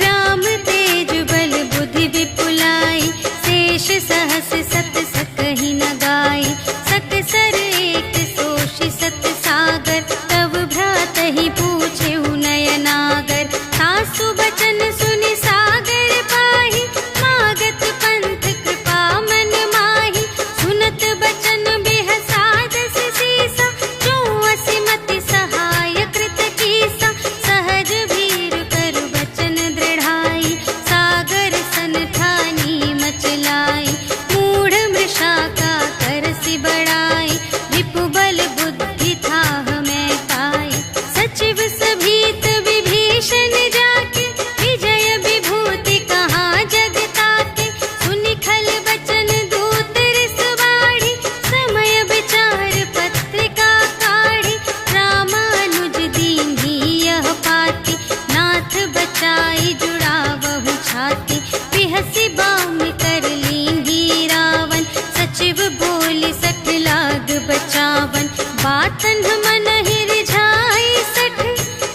राम तेज बल बुद्धि विपुलाई, शेष सहस सत सकहि न गाय। सकसर एक सोषि सत सागर, तब भ्रातहि पूछेहु नयनागर। सासु बचन सुनि सागर पाहि, मागत पंथ कृपा मन माहि। सुनत बचन बिहसा 10 सीसा, जो असिमति सहाय कृत कीसा। सहज भीर करु बचन दृढ़ाई, सागर सन ठानी मचलाई। मूढ़ मृषा का करसि बढ़ाई, रिपु बल बुद्धि थाह मैं पाई। सचिव सभीत विभीषण जाके, विजय विभूति कहाँ जग ताके। सुनि खल बचन दूत रिस बाढ़ी, समय विचार पत्रिका काढ़ी। रामानुज दीन्ही यह पाती, नाथ बचाई जुड़ावहु छाती। बिहसि बाम कर लीन्ही रावण, सचिव बोलि सठ लाग बचावन। बातन मन ही रिझाई 60,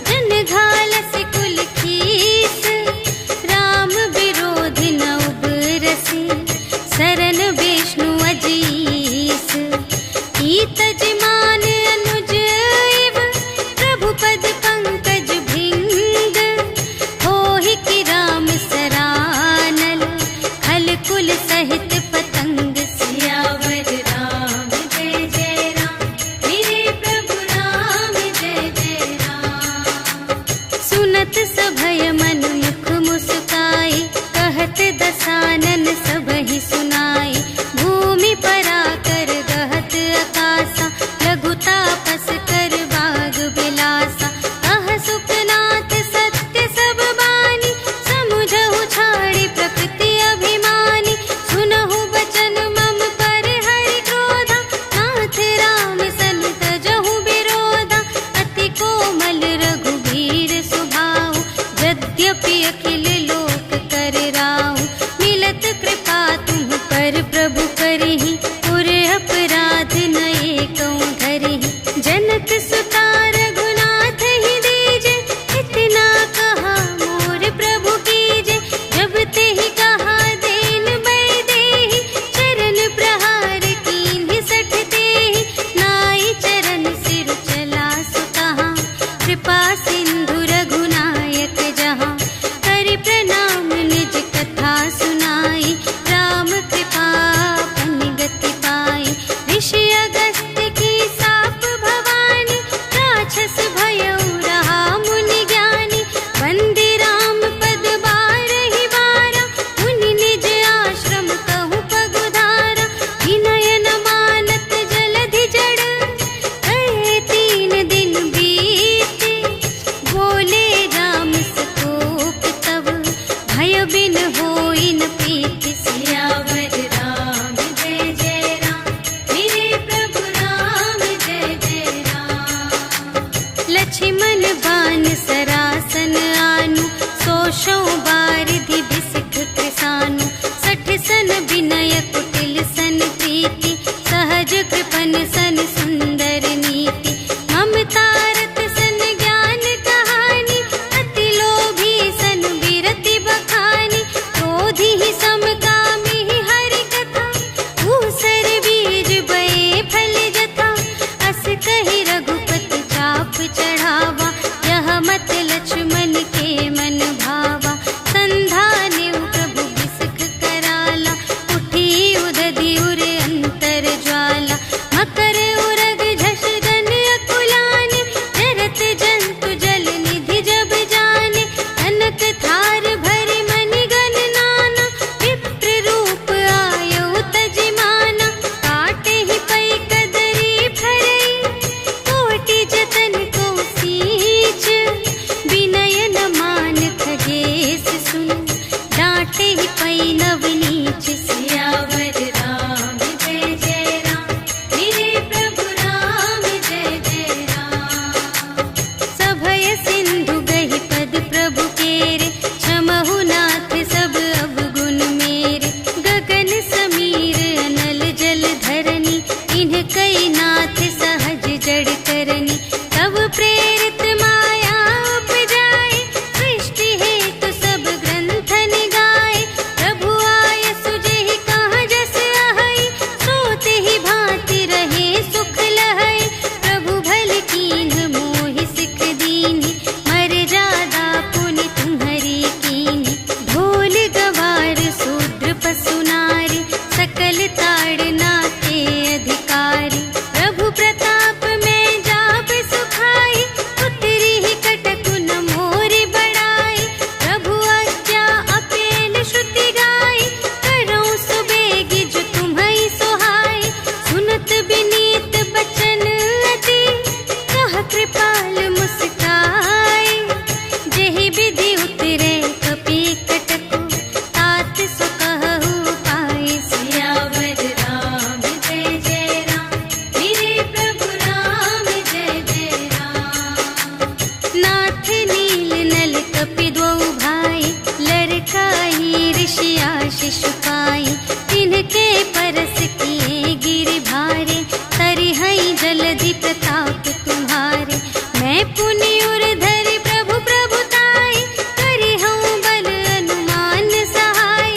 जन घालसि कुल खीस। राम विरोधि न उबरसि, सरन विष्णु अजीस। ईतज मान अनुज इव, प्रभु पद पंकज भृंग। होहि कि राम सरानल, खल कुल सहित पतंग। सियावर राम जय जय राम, मेरे प्रभु राम जय जय राम। सुनत सभय मन मुख मुस्काई, कहत दसानन सबहि सुनाई। भूमि पराकर गहत आकासा, लघु तापस कर बाग बिलासा। कह सुखनाथ सत्य सब बानी, समुझहु छाड़ी प्रकृति अभिमानी। सुनहु बचन मम पर हरि क्रोधा, नाथ राम सन तजहु विरोधा। अति कोमल रघुबीर सुभाऊ, यद्यपि अखिल लोक कर राऊ। मिलत कृपा तुम पर प्रभु करहि, पुर अपराध नये कहूँ धरहि। जनक सुता रघुनाथ ही दीजे, इतना कहा मोर प्रभु कीजे। जब ते ही शिशुपाई, तिनके परस किए गिरि भारे, तरिहई जलधि प्रताप तुम्हारे। मैं पुनि उर धरि प्रभु प्रभुताई, करिहऊँ बल अनुमान सहाय।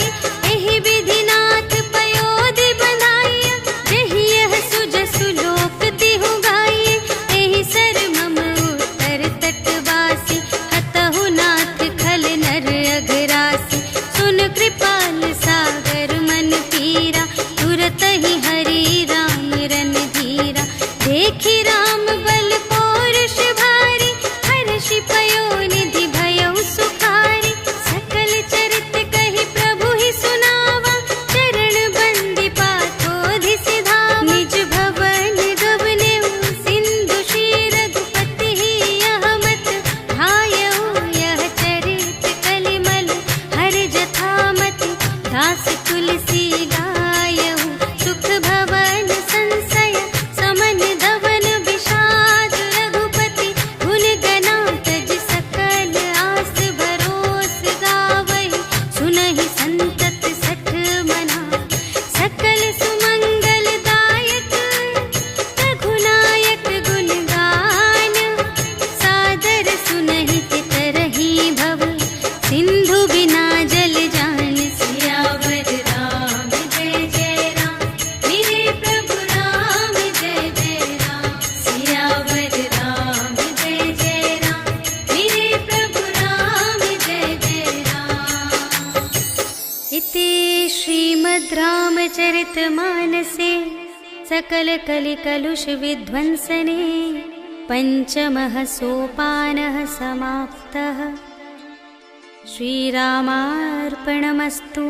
एहि विधि नाथ पयोधि बंधाइया, जेहि यह सुजसु लोक तिहु गाइए। एहि सर मम उत्तर तटवासी, हतहु नाथ खल नर अघरासी। सुन कृपाल सागर मन पीरा, तुरत ही हरि राम रन धीरा। देखि राम बल पौरुष भारी, हर्षि पयोनिधि भयउ सुखारी। सकल चरित कहि प्रभु ही सुनावा, चरण बंदी पाथोधि सिधावा। निज भवन गबनेउ सिंधु श्री रघुपति ही, यह मत ढायऊ यह चरित कलिमल हर जथामति। दास तुलसी गायऊ, सुख भवन संशय समन धवन विषाद। रघुपति गुण गना तज सकल आस भरोस गावहि। सुनहि संतत सठ मना, सकल सुमंगल दायक। रघुनायक गुण गान, सादर सुनहि तितरहि भव। सिंधु बिना जल जान, सियावर राम जय जय राम। मेरे प्रभु राम जय जय राम, सियावर राम जय जय राम। मेरे प्रभु राम जय जय राम। इति श्रीमद् रामचरितमानसे सकल कलिकलुष विध्वंसने, पंचमः सोपानः समाप्तः। श्रीरामार्पणमस्तु।